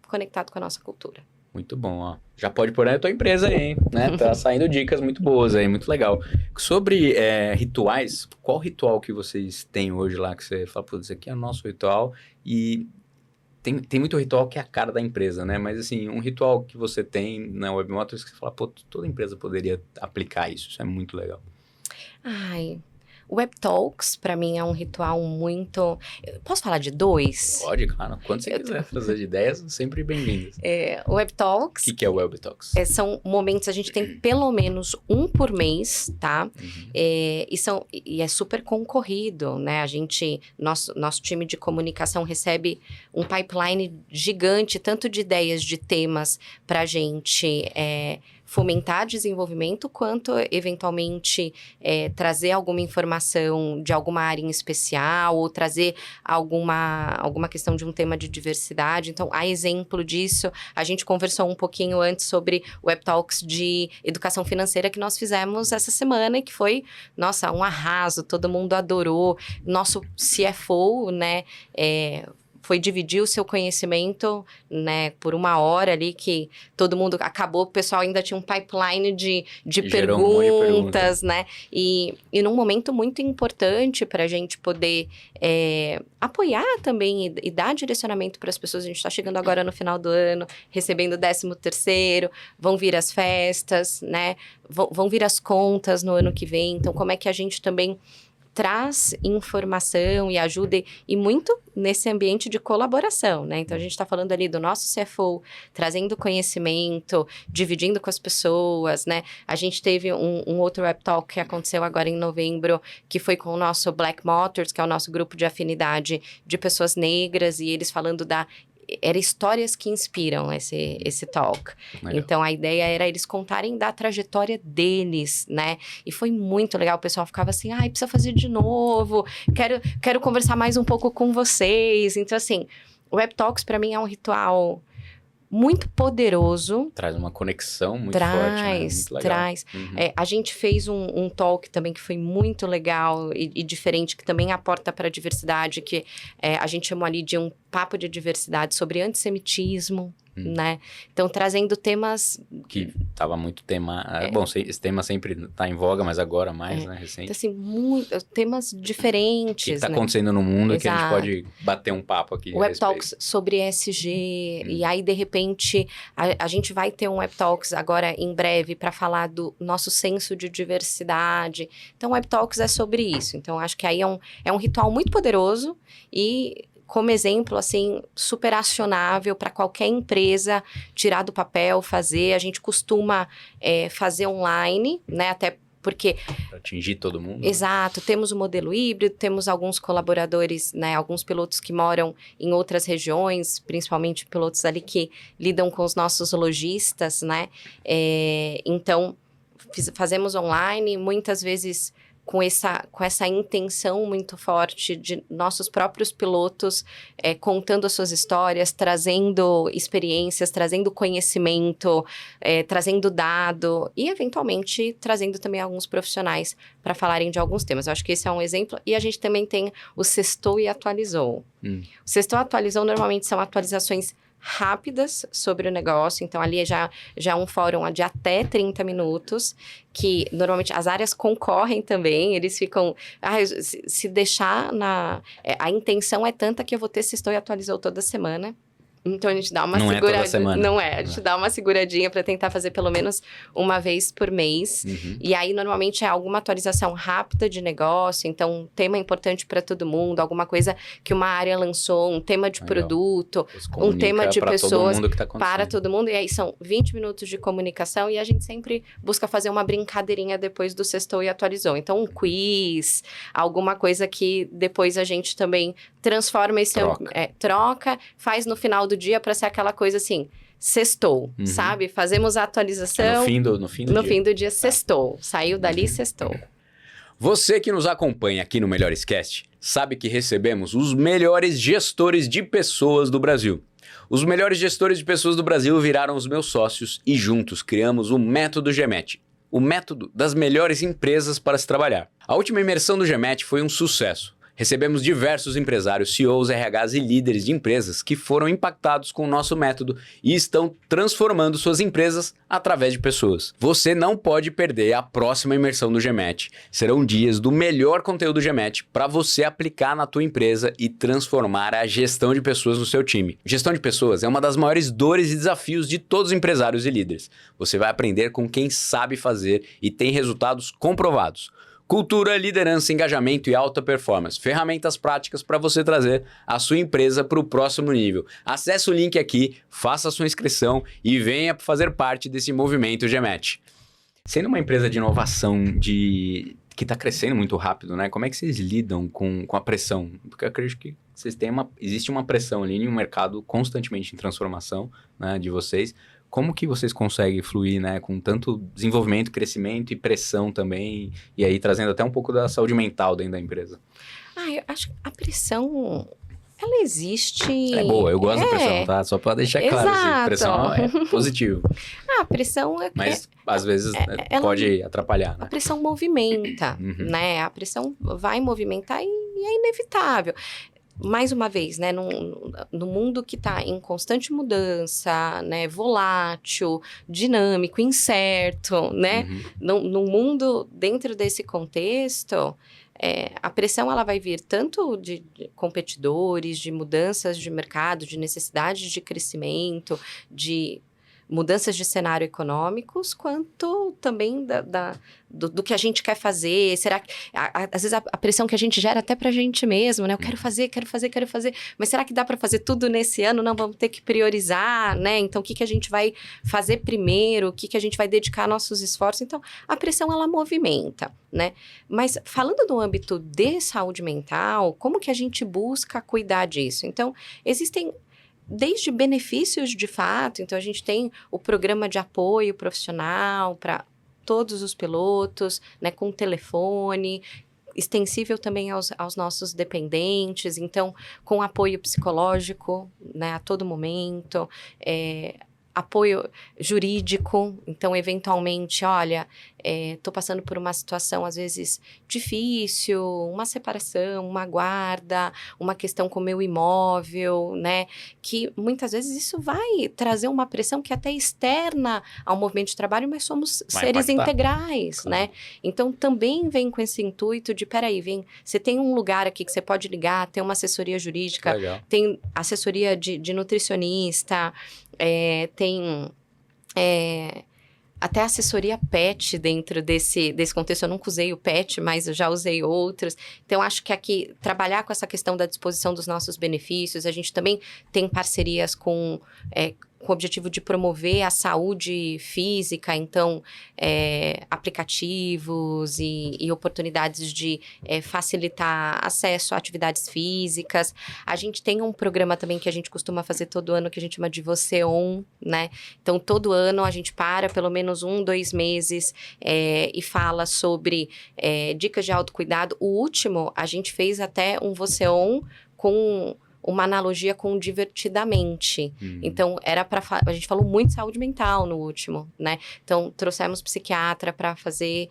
conectado com a nossa cultura.
Muito bom, ó. Já pode pôr na tua empresa aí, hein? Né? Tá saindo dicas muito boas aí, muito legal. Sobre rituais, qual ritual que vocês têm hoje lá que você fala, pô, isso aqui é o nosso ritual e... Tem muito ritual que é a cara da empresa, né? Mas, assim, um ritual que você tem na Webmotors que você fala, pô, toda empresa poderia aplicar isso. Isso é muito legal.
Web Talks, para mim, é um ritual muito... Posso falar de 2?
Pode, claro. Quando você quiser fazer de ideias, sempre bem-vindas.
Web Talks...
O que é o Web Talks?
São momentos, a gente tem pelo menos um por mês, tá? E é super concorrido, né? Nosso time de comunicação recebe um pipeline gigante, tanto de ideias, de temas, pra gente... fomentar desenvolvimento, quanto, eventualmente, trazer alguma informação de alguma área em especial, ou trazer alguma questão de um tema de diversidade. Então, a exemplo disso, a gente conversou um pouquinho antes sobre o Web Talks de educação financeira que nós fizemos essa semana, e que foi, nossa, um arraso, todo mundo adorou. Nosso CFO, né, foi dividir o seu conhecimento, né, por 1 hora ali, que todo mundo acabou, o pessoal ainda tinha um pipeline de perguntas, né, e num momento muito importante para a gente poder apoiar também e dar direcionamento para as pessoas. A gente está chegando agora no final do ano, recebendo o 13º, vão vir as festas, né, vão vir as contas no ano que vem. Então, como é que a gente também traz informação e ajuda, e muito nesse ambiente de colaboração, né? Então, a gente está falando ali do nosso CFO, trazendo conhecimento, dividindo com as pessoas, né? A gente teve um outro Web Talk que aconteceu agora em novembro, que foi com o nosso Black Motors, que é o nosso grupo de afinidade de pessoas negras, e eles falando era histórias que inspiram esse talk. Legal. Então, a ideia era eles contarem da trajetória deles, né? E foi muito legal. O pessoal ficava assim, precisa fazer de novo. Quero conversar mais um pouco com vocês. Então, assim, o Web Talks, para mim, é um ritual muito poderoso.
Traz uma conexão muito forte, né? Muito legal.
Traz. A gente fez um talk também que foi muito legal e diferente, que também aporta para a diversidade, que a gente chamou ali de um papo de diversidade sobre antissemitismo, né? Então, trazendo temas...
Que tava muito tema... Bom, esse tema sempre tá em voga, mas agora mais, né? Recente.
Então, assim, temas diferentes,
O que tá
né?
acontecendo no mundo que a gente
Exato.
pode bater um papo aqui.
Web Talks sobre ESG, e aí, de repente, a gente vai ter um Web Talks agora em breve para falar do nosso senso de diversidade. Então, Web Talks é sobre isso. Então, acho que aí é um ritual muito poderoso e, como exemplo, assim, super acionável para qualquer empresa tirar do papel, fazer. A gente costuma fazer online, né? Até porque...
Para atingir todo mundo.
Exato. Temos o modelo híbrido, temos alguns colaboradores, né? Alguns pilotos que moram em outras regiões, principalmente pilotos ali que lidam com os nossos lojistas, né? Então, fazemos online, muitas vezes... Com essa intenção muito forte de nossos próprios pilotos contando as suas histórias, trazendo experiências, trazendo conhecimento, trazendo dado e, eventualmente, trazendo também alguns profissionais para falarem de alguns temas. Eu acho que esse é um exemplo. E a gente também tem o Sextou e Atualizou. O Sextou e Atualizou normalmente são atualizações rápidas sobre o negócio, então ali já é um fórum de até 30 minutos, que normalmente as áreas concorrem também, eles ficam, se deixar a intenção é tanta que eu vou ter Sextou e Atualizou toda semana. Então, a gente dá uma seguradinha.
Não é toda semana.
Não é, a gente dá uma seguradinha para tentar fazer pelo menos uma vez por mês. E aí, normalmente, é alguma atualização rápida de negócio. Então, um tema importante para todo mundo, alguma coisa que uma área lançou, um tema de produto, um tema de pessoas para todo mundo. E aí, são 20 minutos de comunicação e a gente sempre busca fazer uma brincadeirinha depois do Sextou e Atualizou. Então, um quiz, alguma coisa que depois a gente também transforma esse... Troca, faz no final do dia para ser aquela coisa assim, sextou, sabe? Fazemos a atualização.
No fim do
dia, sextou. Saiu dali, sextou.
Você que nos acompanha aqui no Melhores Cast, sabe que recebemos os melhores gestores de pessoas do Brasil. Os melhores gestores de pessoas do Brasil viraram os meus sócios e juntos criamos o Método GMAT, o método das melhores empresas para se trabalhar. A última imersão do GMAT foi um sucesso. Recebemos diversos empresários, CEOs, RHs e líderes de empresas que foram impactados com o nosso método e estão transformando suas empresas através de pessoas. Você não pode perder a próxima imersão do GMAT. Serão dias do melhor conteúdo do GMAT para você aplicar na tua empresa e transformar a gestão de pessoas no seu time. Gestão de pessoas é uma das maiores dores e desafios de todos os empresários e líderes. Você vai aprender com quem sabe fazer e tem resultados comprovados. Cultura, liderança, engajamento e alta performance. Ferramentas práticas para você trazer a sua empresa para o próximo nível. Acesse o link aqui, faça a sua inscrição e venha fazer parte desse movimento GMAT. Sendo uma empresa de inovação que está crescendo muito rápido, né? Como é que vocês lidam com a pressão? Porque eu acredito que existe uma pressão ali em um mercado constantemente em transformação, né, de vocês. Como que vocês conseguem fluir, né, com tanto desenvolvimento, crescimento e pressão também, e aí trazendo até um pouco da saúde mental dentro da empresa?
Eu acho que a pressão, ela existe...
É boa, eu gosto da pressão, tá? Só para deixar claro, assim, pressão é positivo.
A pressão
Mas, às vezes, pode atrapalhar, né?
A pressão movimenta, né? A pressão vai movimentar e é inevitável. Mais uma vez, né, no mundo que está em constante mudança, né, volátil, dinâmico, incerto, né, no mundo, dentro desse contexto, a pressão ela vai vir tanto de competidores, de mudanças de mercado, de necessidade de crescimento, de mudanças de cenário econômicos, quanto também do que a gente quer fazer. Será que, às vezes, a pressão que a gente gera até pra gente mesmo, né? Eu quero fazer, mas será que dá para fazer tudo nesse ano? Não, vamos ter que priorizar, né? Então, o que a gente vai fazer primeiro? O que a gente vai dedicar nossos esforços? Então, a pressão, ela movimenta, né? Mas, falando do âmbito de saúde mental, como que a gente busca cuidar disso? Então, existem desde benefícios de fato, então a gente tem o programa de apoio profissional para todos os pilotos, né, com telefone, extensível também aos nossos dependentes, então com apoio psicológico, né, a todo momento, apoio jurídico, então, eventualmente, olha, estou passando por uma situação, às vezes, difícil, uma separação, uma guarda, uma questão com o meu imóvel, né? Que, muitas vezes, isso vai trazer uma pressão que até é externa ao movimento de trabalho, mas somos seres integrais, né? Então, também vem com esse intuito de, peraí, você tem um lugar aqui que você pode ligar, tem uma assessoria jurídica, tem assessoria de nutricionista, tem até assessoria PET dentro desse contexto. Eu nunca usei o PET, mas eu já usei outros. Então, acho que aqui, trabalhar com essa questão da disposição dos nossos benefícios, a gente também tem parcerias com o objetivo de promover a saúde física, então, aplicativos e oportunidades de facilitar acesso a atividades físicas. A gente tem um programa também que a gente costuma fazer todo ano, que a gente chama de Você On, né? Então, todo ano a gente para pelo menos 2 meses e fala sobre dicas de autocuidado. O último, a gente fez até um Você On com uma analogia com Divertidamente. Então, a gente falou muito de saúde mental no último, né? Então, trouxemos psiquiatra para fazer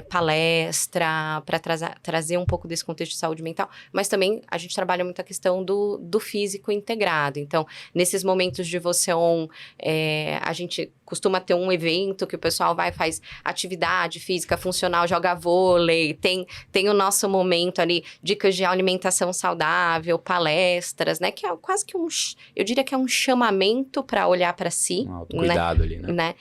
palestra, para trazer um pouco desse contexto de saúde mental, mas também a gente trabalha muito a questão do físico integrado. Então, nesses momentos de Você On, a gente costuma ter um evento que o pessoal vai, faz atividade física, funcional, joga vôlei, tem o nosso momento ali, dicas de alimentação saudável, palestras, né? Que é quase que eu diria que é um chamamento para olhar para si.
Um autocuidado, né? Ali, né?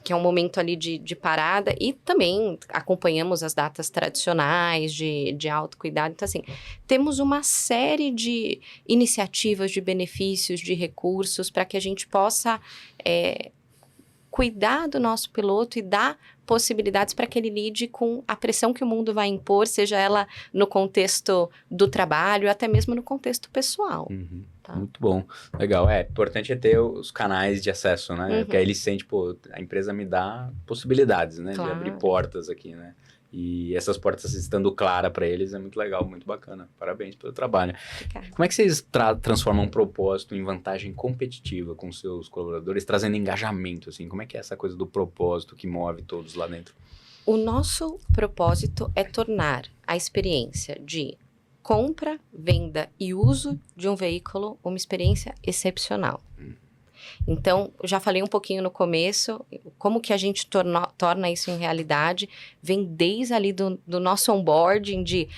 Que é um momento ali de parada, e também acompanhamos as datas tradicionais de autocuidado. Então, assim, temos uma série de iniciativas, de benefícios, de recursos para que a gente possa cuidar do nosso piloto e dar possibilidades para que ele lide com a pressão que o mundo vai impor, seja ela no contexto do trabalho, até mesmo no contexto pessoal. Tá?
Muito bom. Legal. Importante ter os canais de acesso, né? Porque aí ele sente, a empresa me dá possibilidades, né?
Claro.
De abrir portas aqui, né? E essas portas estando claras para eles é muito legal, muito bacana. Parabéns pelo trabalho.
Obrigada.
Como é que vocês transformam um propósito em vantagem competitiva com seus colaboradores, trazendo engajamento, assim? Como é que é essa coisa do propósito que move todos lá dentro?
O nosso propósito é tornar a experiência de compra, venda e uso de um veículo uma experiência excepcional. Então, já falei um pouquinho no começo, como que a gente torna isso em realidade, vem desde ali do nosso onboarding, de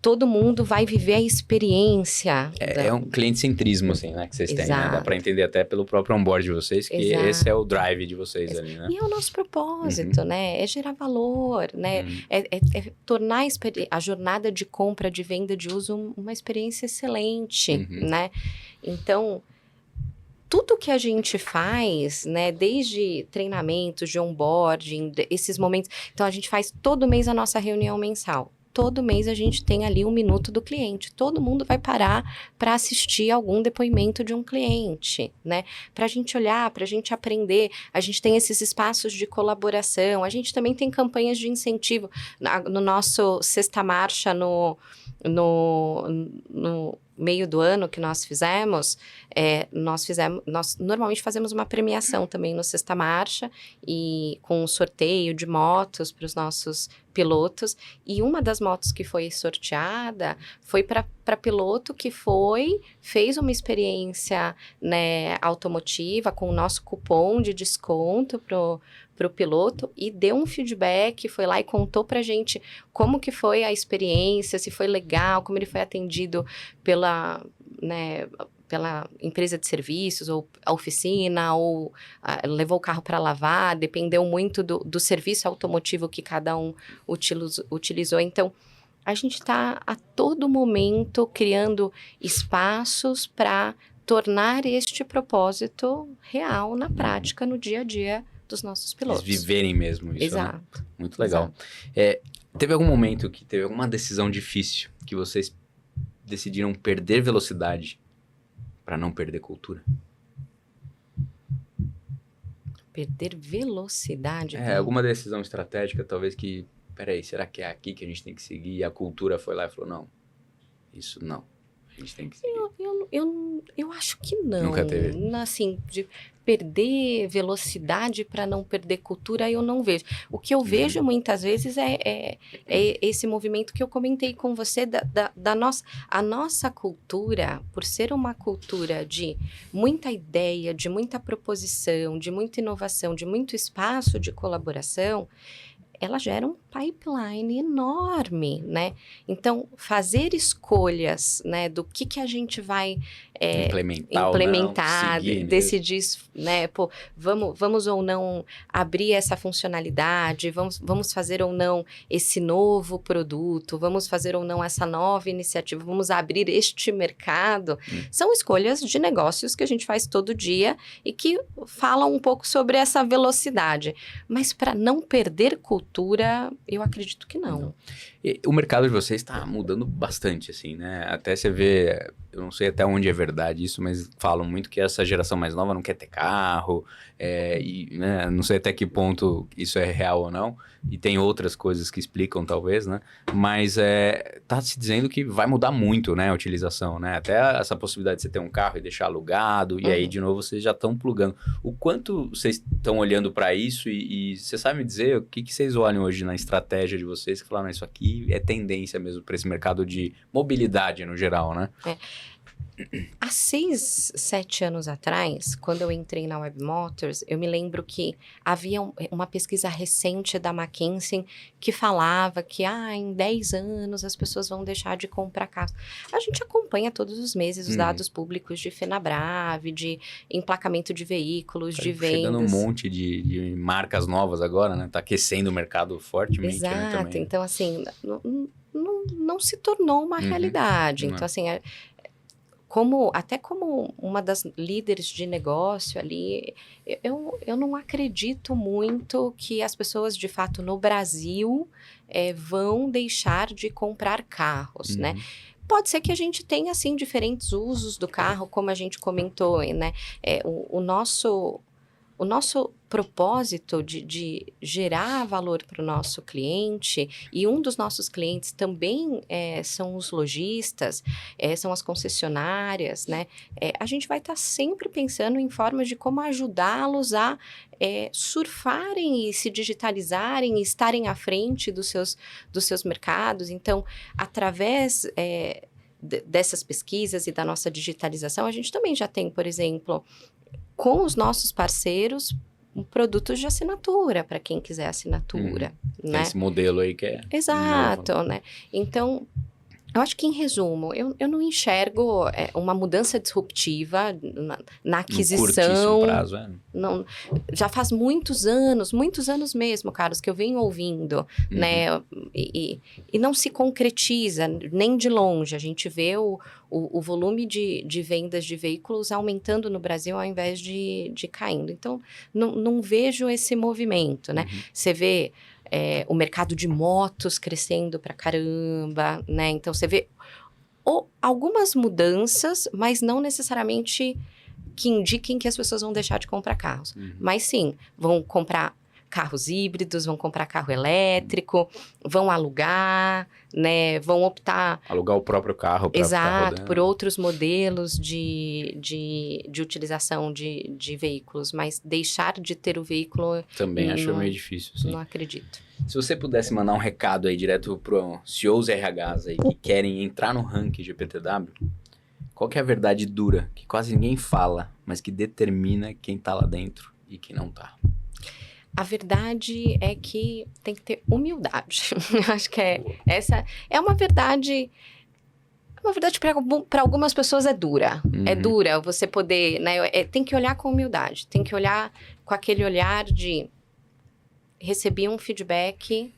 todo mundo vai viver a experiência.
É um cliente-centrismo, assim, né, que vocês têm, né? Dá para entender até pelo próprio onboard de vocês, que esse é o drive de vocês ali, né?
E é o nosso propósito, né? É gerar valor, né? É tornar a jornada de compra, de venda, de uso uma experiência excelente, né? Então, tudo que a gente faz, né, desde treinamentos, de onboarding, esses momentos... Então, a gente faz todo mês a nossa reunião mensal. Todo mês a gente tem ali 1 minuto do cliente. Todo mundo vai parar para assistir algum depoimento de um cliente, né? Para a gente olhar, para a gente aprender. A gente tem esses espaços de colaboração. A gente também tem campanhas de incentivo. No nosso Sexta Marcha, no meio do ano que nós normalmente fazemos uma premiação também no Sexta Marcha, e com um sorteio de motos para os nossos pilotos, e uma das motos que foi sorteada foi para piloto que fez uma experiência, né, automotiva com o nosso cupom de desconto pro piloto, e deu um feedback, foi lá e contou pra gente como que foi a experiência, se foi legal, como ele foi atendido pela empresa de serviços, ou a oficina, ou levou o carro para lavar, dependeu muito do serviço automotivo que cada um utilizou. Então, a gente está a todo momento criando espaços para tornar este propósito real na prática, no dia a dia dos nossos pilotos.
Eles viverem mesmo isso,
Exato.
Né? Muito legal. Teve algum momento que teve alguma decisão difícil que vocês decidiram perder velocidade para não perder cultura?
Perder velocidade?
Alguma decisão estratégica, talvez que... Peraí, será que é aqui que a gente tem que seguir? E a cultura foi lá e falou, não, isso não. A A gente tem que seguir.
Eu acho que não.
Nunca teve.
Assim, de perder velocidade para não perder cultura, eu não vejo. O que eu vejo muitas vezes é esse movimento que eu comentei com você da nossa... A nossa cultura, por ser uma cultura de muita ideia, de muita proposição, de muita inovação, de muito espaço de colaboração, ela gera um pipeline enorme, né? Então, fazer escolhas, né, do que a gente vai implementar,
ou não, seguir,
decidir, né, pô, vamos ou não abrir essa funcionalidade, vamos fazer ou não esse novo produto, vamos fazer ou não essa nova iniciativa, vamos abrir este mercado. São escolhas de negócios que a gente faz todo dia e que falam um pouco sobre essa velocidade. Mas para não perder cultura, eu acredito que não.
E o mercado de vocês está mudando bastante, assim, né? Até você vê, eu não sei até onde é verdade isso, mas falam muito que essa geração mais nova não quer ter carro, e né, não sei até que ponto isso é real ou não, e tem outras coisas que explicam, talvez, né? Mas tá se dizendo que vai mudar muito, né, a utilização, né? Até essa possibilidade de você ter um carro e deixar alugado, e aí, de novo, vocês já estão plugando. O quanto vocês estão olhando para isso e você sabe me dizer o que vocês olham hoje na estratégia de vocês que falaram, isso aqui é tendência mesmo para esse mercado de mobilidade no geral, né?
Há 6, 7 anos atrás, quando eu entrei na Webmotors, eu me lembro que havia uma pesquisa recente da McKinsey que falava que em 10 anos as pessoas vão deixar de comprar carros. A gente acompanha todos os meses os dados públicos de Fenabrave, de emplacamento de veículos, de vendas.
Chegando um monte de marcas novas agora, né? Tá aquecendo o mercado fortemente.
Exato,
né, também.
Então assim, não se tornou uma realidade. Então assim, até como uma das líderes de negócio ali, eu não acredito muito que as pessoas, de fato, no Brasil, vão deixar de comprar carros, né? Pode ser que a gente tenha, assim, diferentes usos do carro, como a gente comentou, né? O nosso propósito de gerar valor para o nosso cliente, e um dos nossos clientes também são os lojistas, são as concessionárias, né? A gente vai estar sempre pensando em formas de como ajudá-los a surfarem e se digitalizarem e estarem à frente dos seus mercados. Então, através dessas pesquisas e da nossa digitalização, a gente também já tem, por exemplo, com os nossos parceiros, produtos de assinatura, para quem quiser assinatura, né?
Esse modelo aí que é
Exato,
novo.
né? Então, eu acho que, em resumo, eu não enxergo uma mudança disruptiva na aquisição.
Curtíssimo prazo,
Não, já faz muitos anos mesmo, Carlos, que eu venho ouvindo, né? E não se concretiza, nem de longe. A gente vê o volume de vendas de veículos aumentando no Brasil ao invés de caindo. Então, não vejo esse movimento, né? Você vê o mercado de motos crescendo pra caramba, né? Então, você vê algumas mudanças, mas não necessariamente que indiquem que as pessoas vão deixar de comprar carros. Mas sim, vão comprar carros híbridos, vão comprar carro elétrico, vão alugar, né? Vão optar...
Alugar o próprio carro para ficar rodando.
Por outros modelos de utilização de veículos, mas deixar de ter o veículo...
Também acho meio difícil, sim.
Não acredito.
Se você pudesse mandar um recado aí direto para CEOs e RHs aí que querem entrar no ranking GPTW, qual que é a verdade dura, que quase ninguém fala, mas que determina quem tá lá dentro e quem não tá?
A verdade é que tem que ter humildade. Acho que essa é uma verdade... Uma verdade para algumas pessoas é dura. É dura você poder... Né, tem que olhar com humildade. Tem que olhar com aquele olhar de... Recebi um feedback...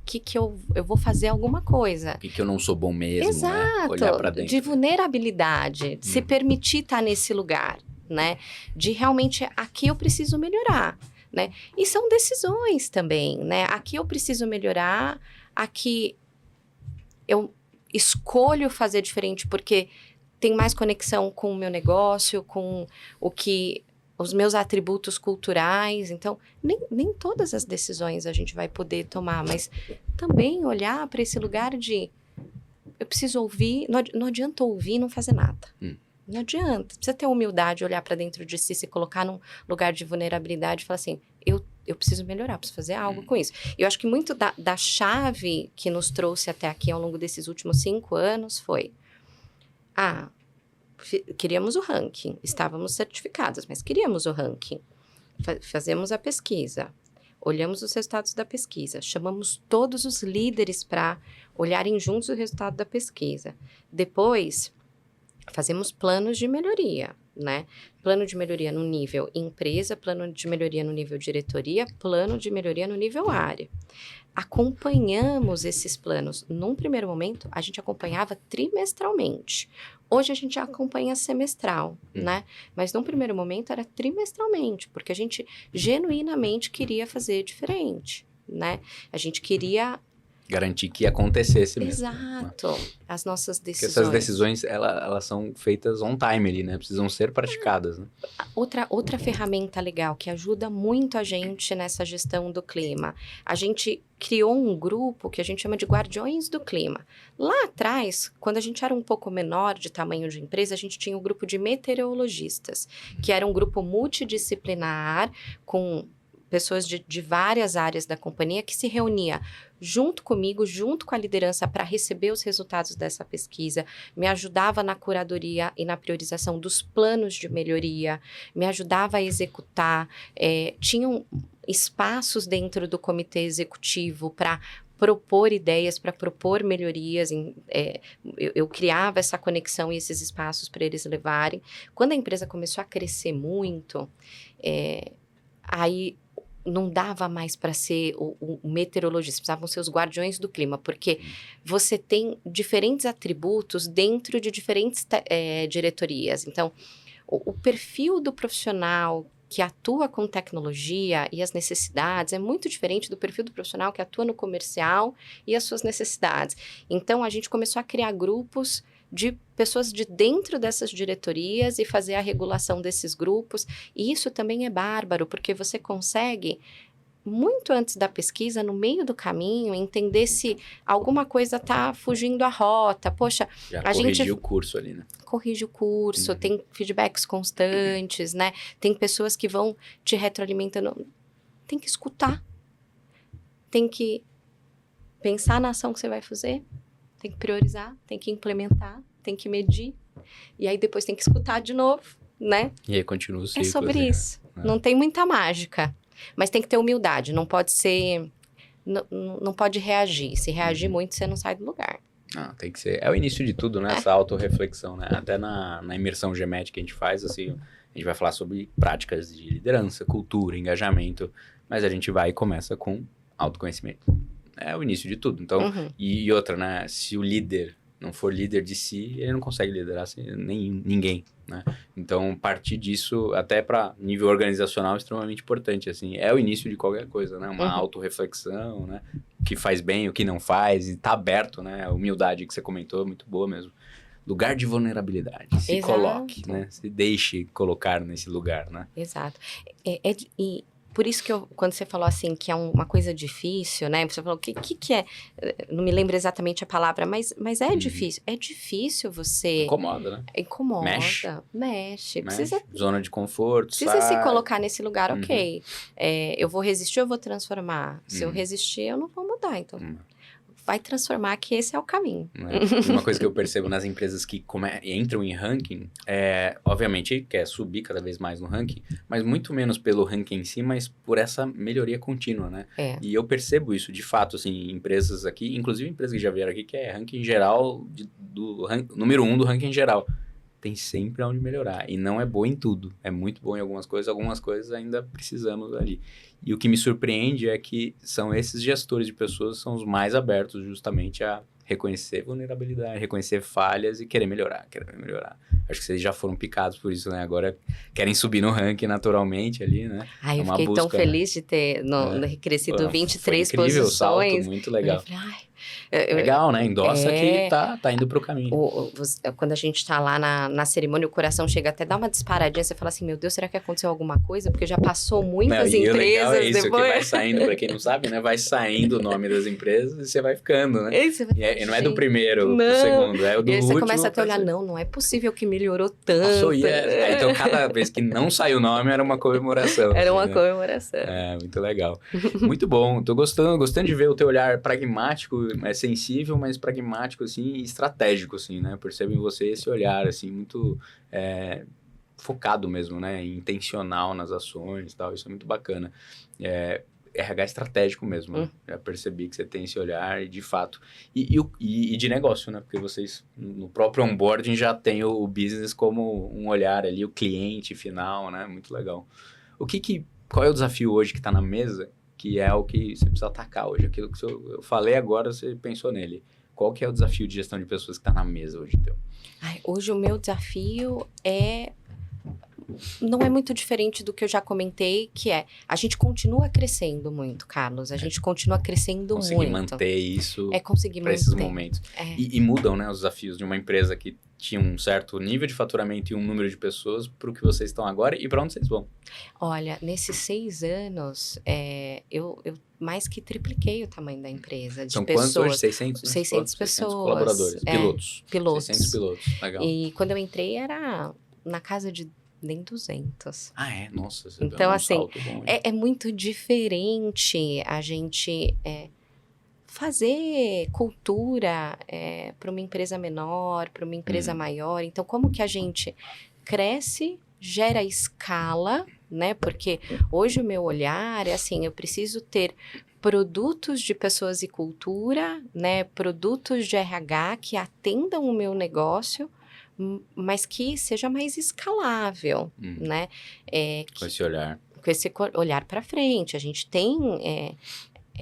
que eu vou fazer alguma coisa.
Que eu não sou bom mesmo,
Exato,
né? Olhar pra dentro.
De vulnerabilidade, de se permitir estar nesse lugar, né? De realmente, aqui eu preciso melhorar, né? E são decisões também, né? Aqui eu preciso melhorar, aqui eu escolho fazer diferente porque tem mais conexão com o meu negócio, com os meus atributos culturais. Então, nem todas as decisões a gente vai poder tomar, mas também olhar para esse lugar de... eu preciso ouvir, não adianta ouvir e não fazer nada. Não adianta, precisa ter humildade, olhar para dentro de si, se colocar num lugar de vulnerabilidade e falar assim, eu preciso melhorar, preciso fazer algo com isso. Eu acho que muito da chave que nos trouxe até aqui ao longo desses últimos 5 anos foi, queríamos o ranking, estávamos certificados, mas queríamos o ranking. Fazemos a pesquisa, olhamos os resultados da pesquisa, chamamos todos os líderes para olharem juntos o resultado da pesquisa. Depois, fazemos planos de melhoria, né? Plano de melhoria no nível empresa, plano de melhoria no nível diretoria, plano de melhoria no nível área. Acompanhamos esses planos. Num primeiro momento, a gente acompanhava trimestralmente. Hoje a gente acompanha semestral, né? Mas num primeiro momento era trimestralmente, porque a gente genuinamente queria fazer diferente, né? A gente queria
garantir que acontecesse mesmo.
Exato. Né? As nossas decisões.
Porque essas decisões, elas são feitas on time ali, né? Precisam ser praticadas, né?
Outra ferramenta legal que ajuda muito a gente nessa gestão do clima. A gente criou um grupo que a gente chama de Guardiões do Clima. Lá atrás, quando a gente era um pouco menor de tamanho de empresa, a gente tinha um grupo de meteorologistas, que era um grupo multidisciplinar com pessoas de várias áreas da companhia que se reunia junto comigo, junto com a liderança para receber os resultados dessa pesquisa, me ajudava na curadoria e na priorização dos planos de melhoria, me ajudava a executar, tinham espaços dentro do comitê executivo para propor ideias, para propor melhorias, eu criava essa conexão e esses espaços para eles levarem. Quando a empresa começou a crescer muito, aí não dava mais para ser o meteorologista, precisavam ser os guardiões do clima, porque você tem diferentes atributos dentro de diferentes diretorias. Então, o perfil do profissional que atua com tecnologia e as necessidades é muito diferente do perfil do profissional que atua no comercial e as suas necessidades. Então, a gente começou a criar grupos de pessoas de dentro dessas diretorias e fazer a regulação desses grupos. E isso também é bárbaro, porque você consegue, muito antes da pesquisa, no meio do caminho, entender se alguma coisa está fugindo a rota. Poxa,
já corrigiu o curso ali, né?
Corrige o curso, tem feedbacks constantes, né? Tem pessoas que vão te retroalimentando. Tem que escutar. Tem que pensar na ação que você vai fazer. Tem que priorizar, tem que implementar, tem que medir. E aí depois tem que escutar de novo, né?
E aí continua o ciclo.
É sobre isso. Não tem muita mágica. Mas tem que ter humildade. Não pode ser... Não pode reagir. Se reagir muito, você não sai do lugar.
Não, tem que ser... É o início de tudo, né? Essa autorreflexão, né? Até na imersão GMAT que a gente faz, assim... A gente vai falar sobre práticas de liderança, cultura, engajamento. Mas a gente vai e começa com autoconhecimento. É o início de tudo. Então, e outra, né? Se o líder não for líder de si, ele não consegue liderar ninguém, né? Então, partir disso, até para nível organizacional, é extremamente importante, assim. É o início de qualquer coisa, né? Uma autorreflexão, né? O que faz bem, o que não faz, e tá aberto, né? A humildade que você comentou é muito boa mesmo. Lugar de vulnerabilidade. Se coloque, né? Se deixe colocar nesse lugar, né?
Exato. E por isso que quando você falou assim, que é uma coisa difícil, né? Você falou, o que é? Não me lembro exatamente a palavra, mas é difícil. É difícil você...
Incomoda, né?
Incomoda. Mexe. Precisa,
zona de conforto,
precisa se colocar nesse lugar, ok. Eu vou resistir, eu vou transformar. Se eu resistir, eu não vou mudar, então... Vai transformar, que esse é o caminho.
Uma coisa que eu percebo nas empresas que entram em ranking, obviamente, quer subir cada vez mais no ranking, mas muito menos pelo ranking em si, mas por essa melhoria contínua, né? E eu percebo isso, de fato, assim, empresas aqui, inclusive empresas que já vieram aqui, que é ranking geral, número 1 do ranking geral. Tem sempre onde melhorar. E não é boa em tudo. É muito bom em algumas coisas ainda precisamos ali. E o que me surpreende é que são esses gestores de pessoas que são os mais abertos justamente a reconhecer vulnerabilidade, reconhecer falhas e querer melhorar. Acho que vocês já foram picados por isso, né? Agora querem subir no ranking naturalmente ali, né?
Ai, eu fiquei tão feliz de ter crescido 23
incrível,
posições.
Salto, muito legal.
Eu falei,
Legal, né? Endossa que tá indo pro caminho.
Quando a gente tá lá na cerimônia, o coração chega até a dar uma disparadinha, você fala assim, meu Deus, será que aconteceu alguma coisa? Porque já passou muitas
e o
empresas
legal é isso,
depois.
que vai saindo, pra quem não sabe, né? Vai saindo o nome das empresas e você vai ficando, né? E não é do primeiro pro segundo, é o do
e aí
último.
Você começa a ter olhar, não é possível que melhorou tanto.
Então, cada vez que não saiu o nome, era uma comemoração.
Era
assim,
uma
né?
comemoração.
Muito legal. Muito bom. Tô gostando de ver o teu olhar pragmático, sensível, mas pragmático, assim, e estratégico, assim, né? Percebo em você esse olhar, assim, muito focado mesmo, né? Intencional nas ações e tal. Isso é muito bacana. RH estratégico mesmo, né? Já percebi que você tem esse olhar, de fato. E de negócio, né? Porque vocês, no próprio onboarding, já tem o business como um olhar ali, o cliente final, né? Muito legal. Qual é o desafio hoje que está na mesa, que é o que você precisa atacar hoje? Aquilo que eu falei agora, você pensou nele. Qual que é o desafio de gestão de pessoas que está na mesa hoje, então?
Hoje o meu desafio não é muito diferente do que eu já comentei, que a gente continua crescendo muito, Carlos. A gente continua crescendo muito.
Conseguir manter isso
para
esses momentos. E mudam, né, os desafios de uma empresa que tinha um certo nível de faturamento e um número de pessoas para o que vocês estão agora e para onde vocês vão.
Olha, nesses 6 anos, eu mais que tripliquei o tamanho da empresa, de
São
pessoas.
Quantos hoje? 600? Né?
600 pessoas.
600 colaboradores, pilotos. 600 pilotos, legal.
E quando eu entrei era na casa de nem 200.
Nossa. Você
então, assim,
salto bom,
é muito diferente a gente fazer cultura para uma empresa menor, para uma empresa maior. Então, como que a gente cresce, gera escala, né? Porque hoje o meu olhar é assim, eu preciso ter produtos de pessoas e cultura, né? Produtos de RH que atendam o meu negócio, mas que seja mais escalável, né?
Com esse olhar.
Com esse olhar para frente. A gente tem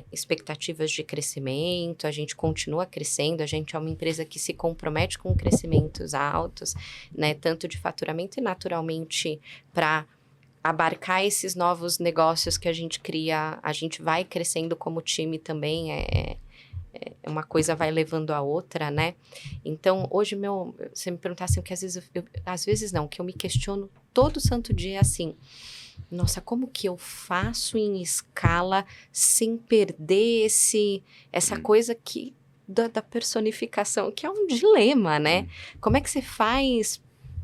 expectativas de crescimento, a gente continua crescendo, a gente é uma empresa que se compromete com crescimentos altos, né? Tanto de faturamento e naturalmente para abarcar esses novos negócios que a gente cria, a gente vai crescendo como time também, uma coisa vai levando a outra, né? Então, hoje, você me perguntar assim, o que às vezes não, o que eu me questiono todo santo dia é assim, nossa, como que eu faço em escala sem perder essa coisa da personificação, que é um dilema, né? Como é que você faz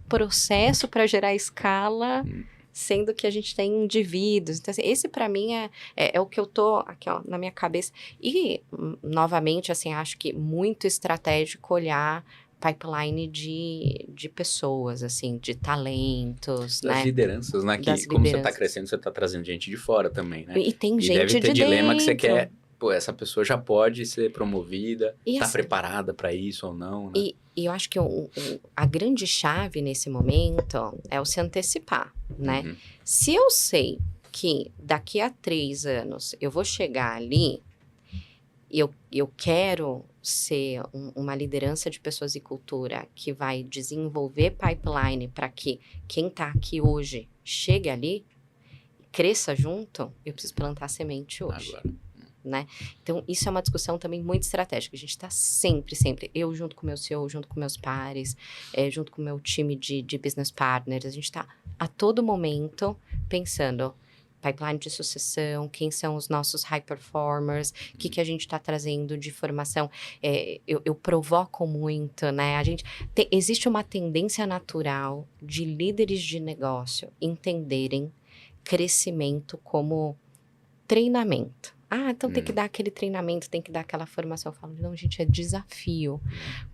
processo para gerar escala, sendo que a gente tem indivíduos? Então, assim, esse para mim é o que eu tô aqui, ó, na minha cabeça. E, novamente, assim, acho que muito estratégico olhar pipeline de pessoas, assim, de talentos,
das
né?
Lideranças, né? Como você tá crescendo, você tá trazendo gente de fora também, né?
E tem gente
deve ter
de
dilema
dentro.
Que você quer, essa pessoa já pode ser promovida,
e
tá
assim,
preparada para isso ou não, né?
E eu acho que a grande chave nesse momento é o se antecipar, né? Se eu sei que daqui a 3 anos eu vou chegar ali, eu quero ser uma liderança de pessoas e cultura que vai desenvolver pipeline para que quem está aqui hoje chegue ali, cresça junto, eu preciso plantar semente hoje.
Agora.
Né? Então, isso é uma discussão também muito estratégica. A gente está sempre, eu junto com o meu CEO, junto com meus pares, junto com o meu time de business partners, a gente está a todo momento pensando pipeline de sucessão, quem são os nossos high performers, o que a gente está trazendo de formação. Eu provoco muito, né? Existe uma tendência natural de líderes de negócio entenderem crescimento como treinamento. Então tem que dar aquele treinamento, tem que dar aquela formação. Eu falo, não, gente, é desafio.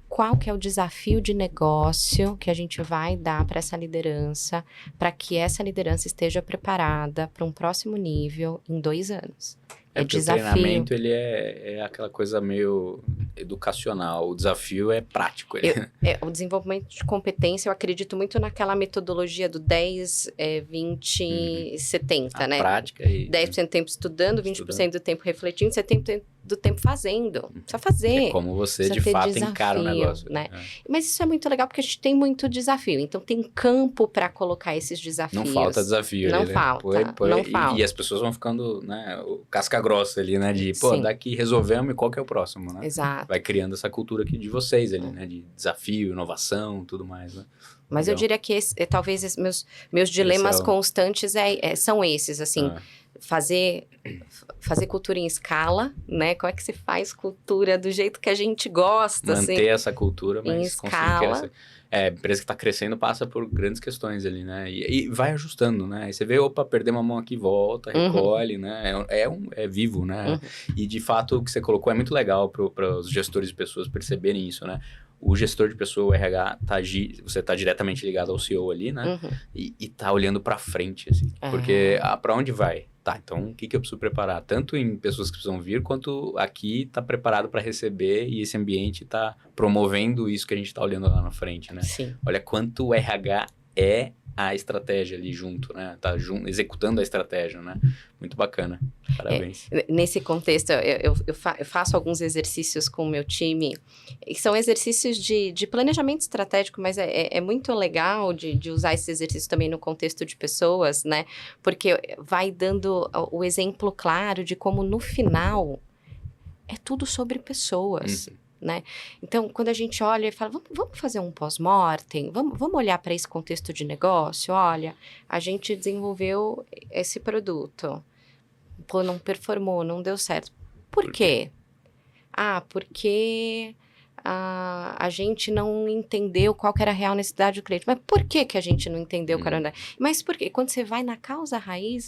Qual que é o desafio de negócio que a gente vai dar para essa liderança, para que essa liderança esteja preparada para um próximo nível em 2 anos?
Porque
desafio.
O treinamento, ele é aquela coisa meio educacional. O desafio é prático.
O desenvolvimento de competência, eu acredito muito naquela metodologia do 10, 20, 70, né?
A prática.
10% do tempo estudando, 20% do tempo refletindo, 70% do tempo fazendo. Precisa fazer.
É como você,
Precisa
de
ter
fato,
desafio,
encara o negócio.
né? Mas isso é muito legal porque a gente tem muito desafio. Então, tem campo para colocar esses
Não
desafios.
falta desafio
Não
ali, né?
falta,
Põe,
não
e
falta.
as pessoas vão ficando, né, casca grossa ali, né? De, pô,
Sim.
daqui resolvemos e qual que é o próximo, né?
Exato.
Vai criando essa cultura aqui de vocês ali, né? De desafio, inovação, tudo mais, né?
Mas
Legal.
eu diria que talvez meus dilemas
Esse é o-
constantes são esses, assim.
Ah,
Fazer cultura em escala, né? Como é que se faz cultura do jeito que a gente gosta,
manter
assim.
essa cultura,
em
mas conseguir
escala.
crescer. A empresa que está crescendo passa por grandes questões ali, né? E vai ajustando, né? Aí você vê, opa, perder uma mão aqui, volta, recolhe, né? É vivo, né? E, de fato, o que você colocou é muito legal para os gestores de pessoas perceberem isso, né? O gestor de pessoa, o RH, você tá diretamente ligado ao CEO ali, né? E tá olhando para frente, assim. Porque, para onde vai? Tá, então o que eu preciso preparar? Tanto em pessoas que precisam vir, quanto aqui tá preparado para receber e esse ambiente tá promovendo isso que a gente tá olhando lá na frente, né?
Sim.
Olha quanto o RH é a estratégia ali junto, né? Tá executando a estratégia, né? Muito bacana. Parabéns.
Nesse contexto, eu faço alguns exercícios com o meu time, e são exercícios de planejamento estratégico, mas é muito legal de usar esse exercício também no contexto de pessoas, né? Porque vai dando o exemplo claro de como, no final, é tudo sobre pessoas. Né? Então, quando a gente olha e fala, vamos fazer um pós-mortem, vamos olhar para esse contexto de negócio, olha, a gente desenvolveu esse produto, pô, não performou, não deu certo. Por quê? Porque a gente não entendeu qual que era a real necessidade do cliente. Mas por que a gente não entendeu qual era a... Mas por quê? Quando você vai na causa raiz,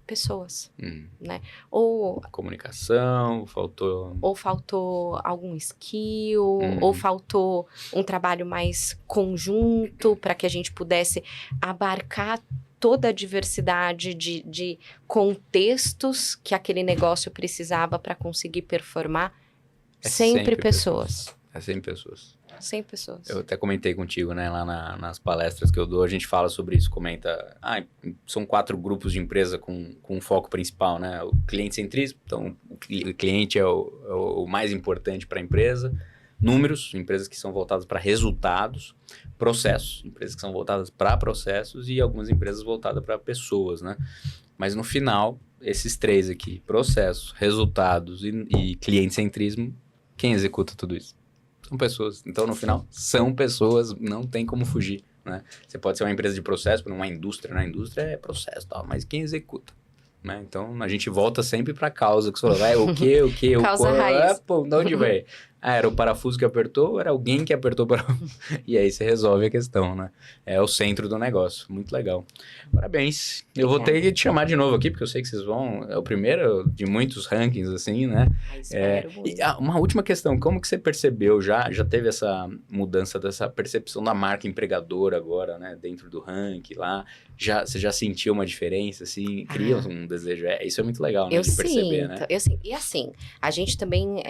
pessoas, né? Ou
comunicação, faltou
algum skill, ou faltou um trabalho mais conjunto para que a gente pudesse abarcar toda a diversidade de contextos que aquele negócio precisava para conseguir performar. Sempre pessoas.
É sempre pessoas.
100 pessoas.
Eu até comentei contigo, né, lá nas palestras que eu dou, a gente fala sobre isso, comenta, são 4 grupos de empresa com um foco principal, né, o cliente-centrismo, então o cliente é o mais importante para a empresa, números, empresas que são voltadas para resultados, processos, empresas que são voltadas para processos e algumas empresas voltadas para pessoas, né, mas no final, esses 3 aqui, processos, resultados e cliente-centrismo, quem executa tudo isso? São pessoas. Então, no final, são pessoas, não tem como fugir, né? Você pode ser uma empresa de processo, uma indústria, né? A indústria é processo, tal, mas quem executa? Né? Então, a gente volta sempre para a causa, que você falou, o que,
causa raiz.
Pô, de onde veio? Era o parafuso que apertou, ou era alguém que apertou o parafuso? E aí você resolve a questão, né? É o centro do negócio. Muito legal. Parabéns. Eu vou ter que te chamar de novo aqui, porque eu sei que vocês vão... É o primeiro de muitos rankings, assim, né?
Espero muito.
E uma última questão. Como que você percebeu? Já teve essa mudança dessa percepção da marca empregadora agora, né? Dentro do ranking lá. Você já sentiu uma diferença, assim? Cria um desejo. Isso é muito legal, né? De perceber, né?
Eu sinto. E assim, a gente também...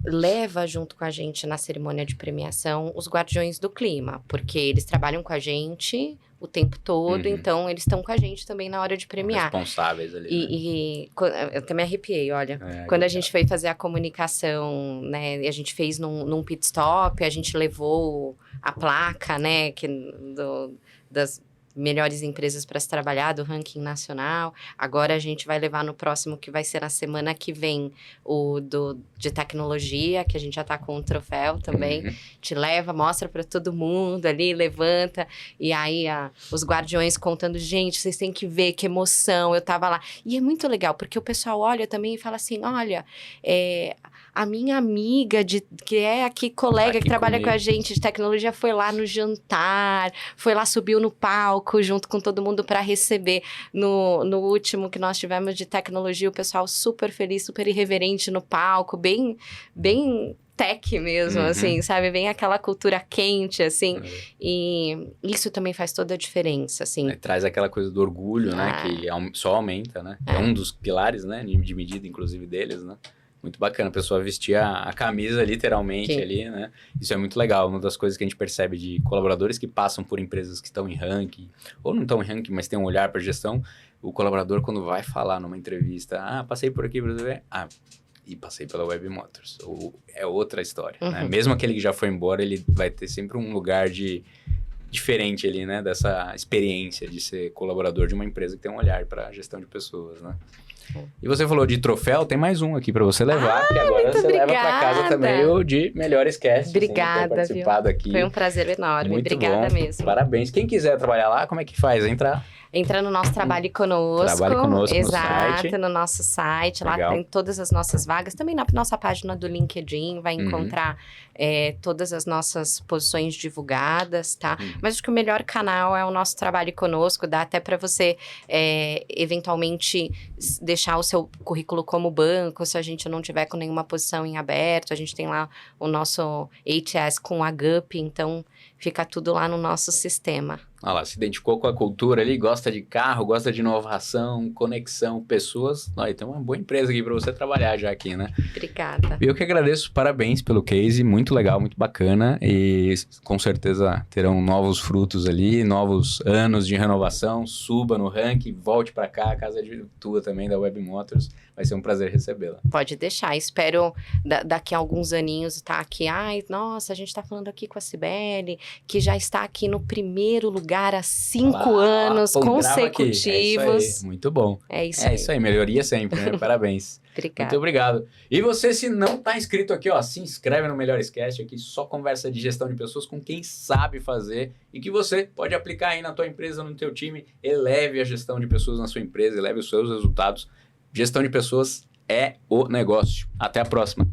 leva junto com a gente na cerimônia de premiação os guardiões do clima, porque eles trabalham com a gente o tempo todo, então eles estão com a gente também na hora de premiar.
Responsáveis ali,
E eu até me arrepiei, olha. Quando a gente foi fazer a comunicação, né, e a gente fez num pit stop, a gente levou a placa, né, das melhores empresas para se trabalhar, do ranking nacional. Agora a gente vai levar no próximo, que vai ser na semana que vem, de tecnologia, que a gente já tá com um troféu também. Te leva, mostra para todo mundo ali, levanta. E aí os guardiões contando, gente, vocês têm que ver, que emoção, eu tava lá. E é muito legal, porque o pessoal olha também e fala assim, olha, a minha amiga, que é aqui colega, que trabalha comigo com a gente de tecnologia, foi lá no jantar, foi lá, subiu no palco, junto com todo mundo para receber. No último que nós tivemos de tecnologia, o pessoal super feliz, super irreverente no palco, bem tech mesmo, assim, sabe? Bem aquela cultura quente, assim. E isso também faz toda a diferença, assim.
Traz aquela coisa do orgulho, né? Que só aumenta, né? É um dos pilares, né? De medida, inclusive, deles, né? Muito bacana, a pessoa vestir a camisa literalmente ali, né? Isso é muito legal. Uma das coisas que a gente percebe de colaboradores que passam por empresas que estão em ranking, ou não estão em ranking, mas têm um olhar para gestão, o colaborador, quando vai falar numa entrevista, passei por aqui, e passei pela Web Motors. Ou é outra história, né? Mesmo aquele que já foi embora, ele vai ter sempre um lugar diferente ali, né? Dessa experiência de ser colaborador de uma empresa que tem um olhar para gestão de pessoas, né? E você falou de troféu, tem mais um aqui para você levar, porque agora você leva para casa também o de melhores casts.
Obrigada,
assim, viu? Aqui.
Foi um prazer enorme.
Muito
Obrigada
bom.
mesmo.
Parabéns. Quem quiser trabalhar lá, como é que faz?
Entra no nosso Trabalhe Conosco.
Trabalhe Conosco
Exato,
no site.
No nosso site.
Legal.
Lá tem todas as nossas vagas. Também na nossa página do LinkedIn vai encontrar todas as nossas posições divulgadas, tá? Mas acho que o melhor canal é o nosso Trabalhe Conosco. Dá até para você, eventualmente, deixar o seu currículo como banco, se a gente não tiver com nenhuma posição em aberto. A gente tem lá o nosso HS com a GUP, então fica tudo lá no nosso sistema.
Olha lá, se identificou com a cultura ali, gosta de carro, gosta de inovação, conexão, pessoas. Olha, tem uma boa empresa aqui para você trabalhar já aqui, né?
Obrigada.
Eu que agradeço, parabéns pelo case, muito legal, muito bacana e com certeza terão novos frutos ali, novos anos de renovação, suba no ranking, volte para cá, a casa é tua também da Web Motors, vai ser um prazer recebê-la.
Pode deixar, espero daqui a alguns aninhos estar aqui, nossa, a gente está falando aqui com a Cibele, que já está aqui no primeiro lugar há 5 anos consecutivos.
É isso aí, muito bom.
É isso aí,
melhoria sempre, né? Parabéns.
Obrigada.
Muito obrigado. E você, se não está inscrito aqui, se inscreve no Melhores Cast, aqui só conversa de gestão de pessoas com quem sabe fazer e que você pode aplicar aí na tua empresa, no teu time, eleve a gestão de pessoas na sua empresa, eleve os seus resultados. Gestão de pessoas é o negócio. Até a próxima.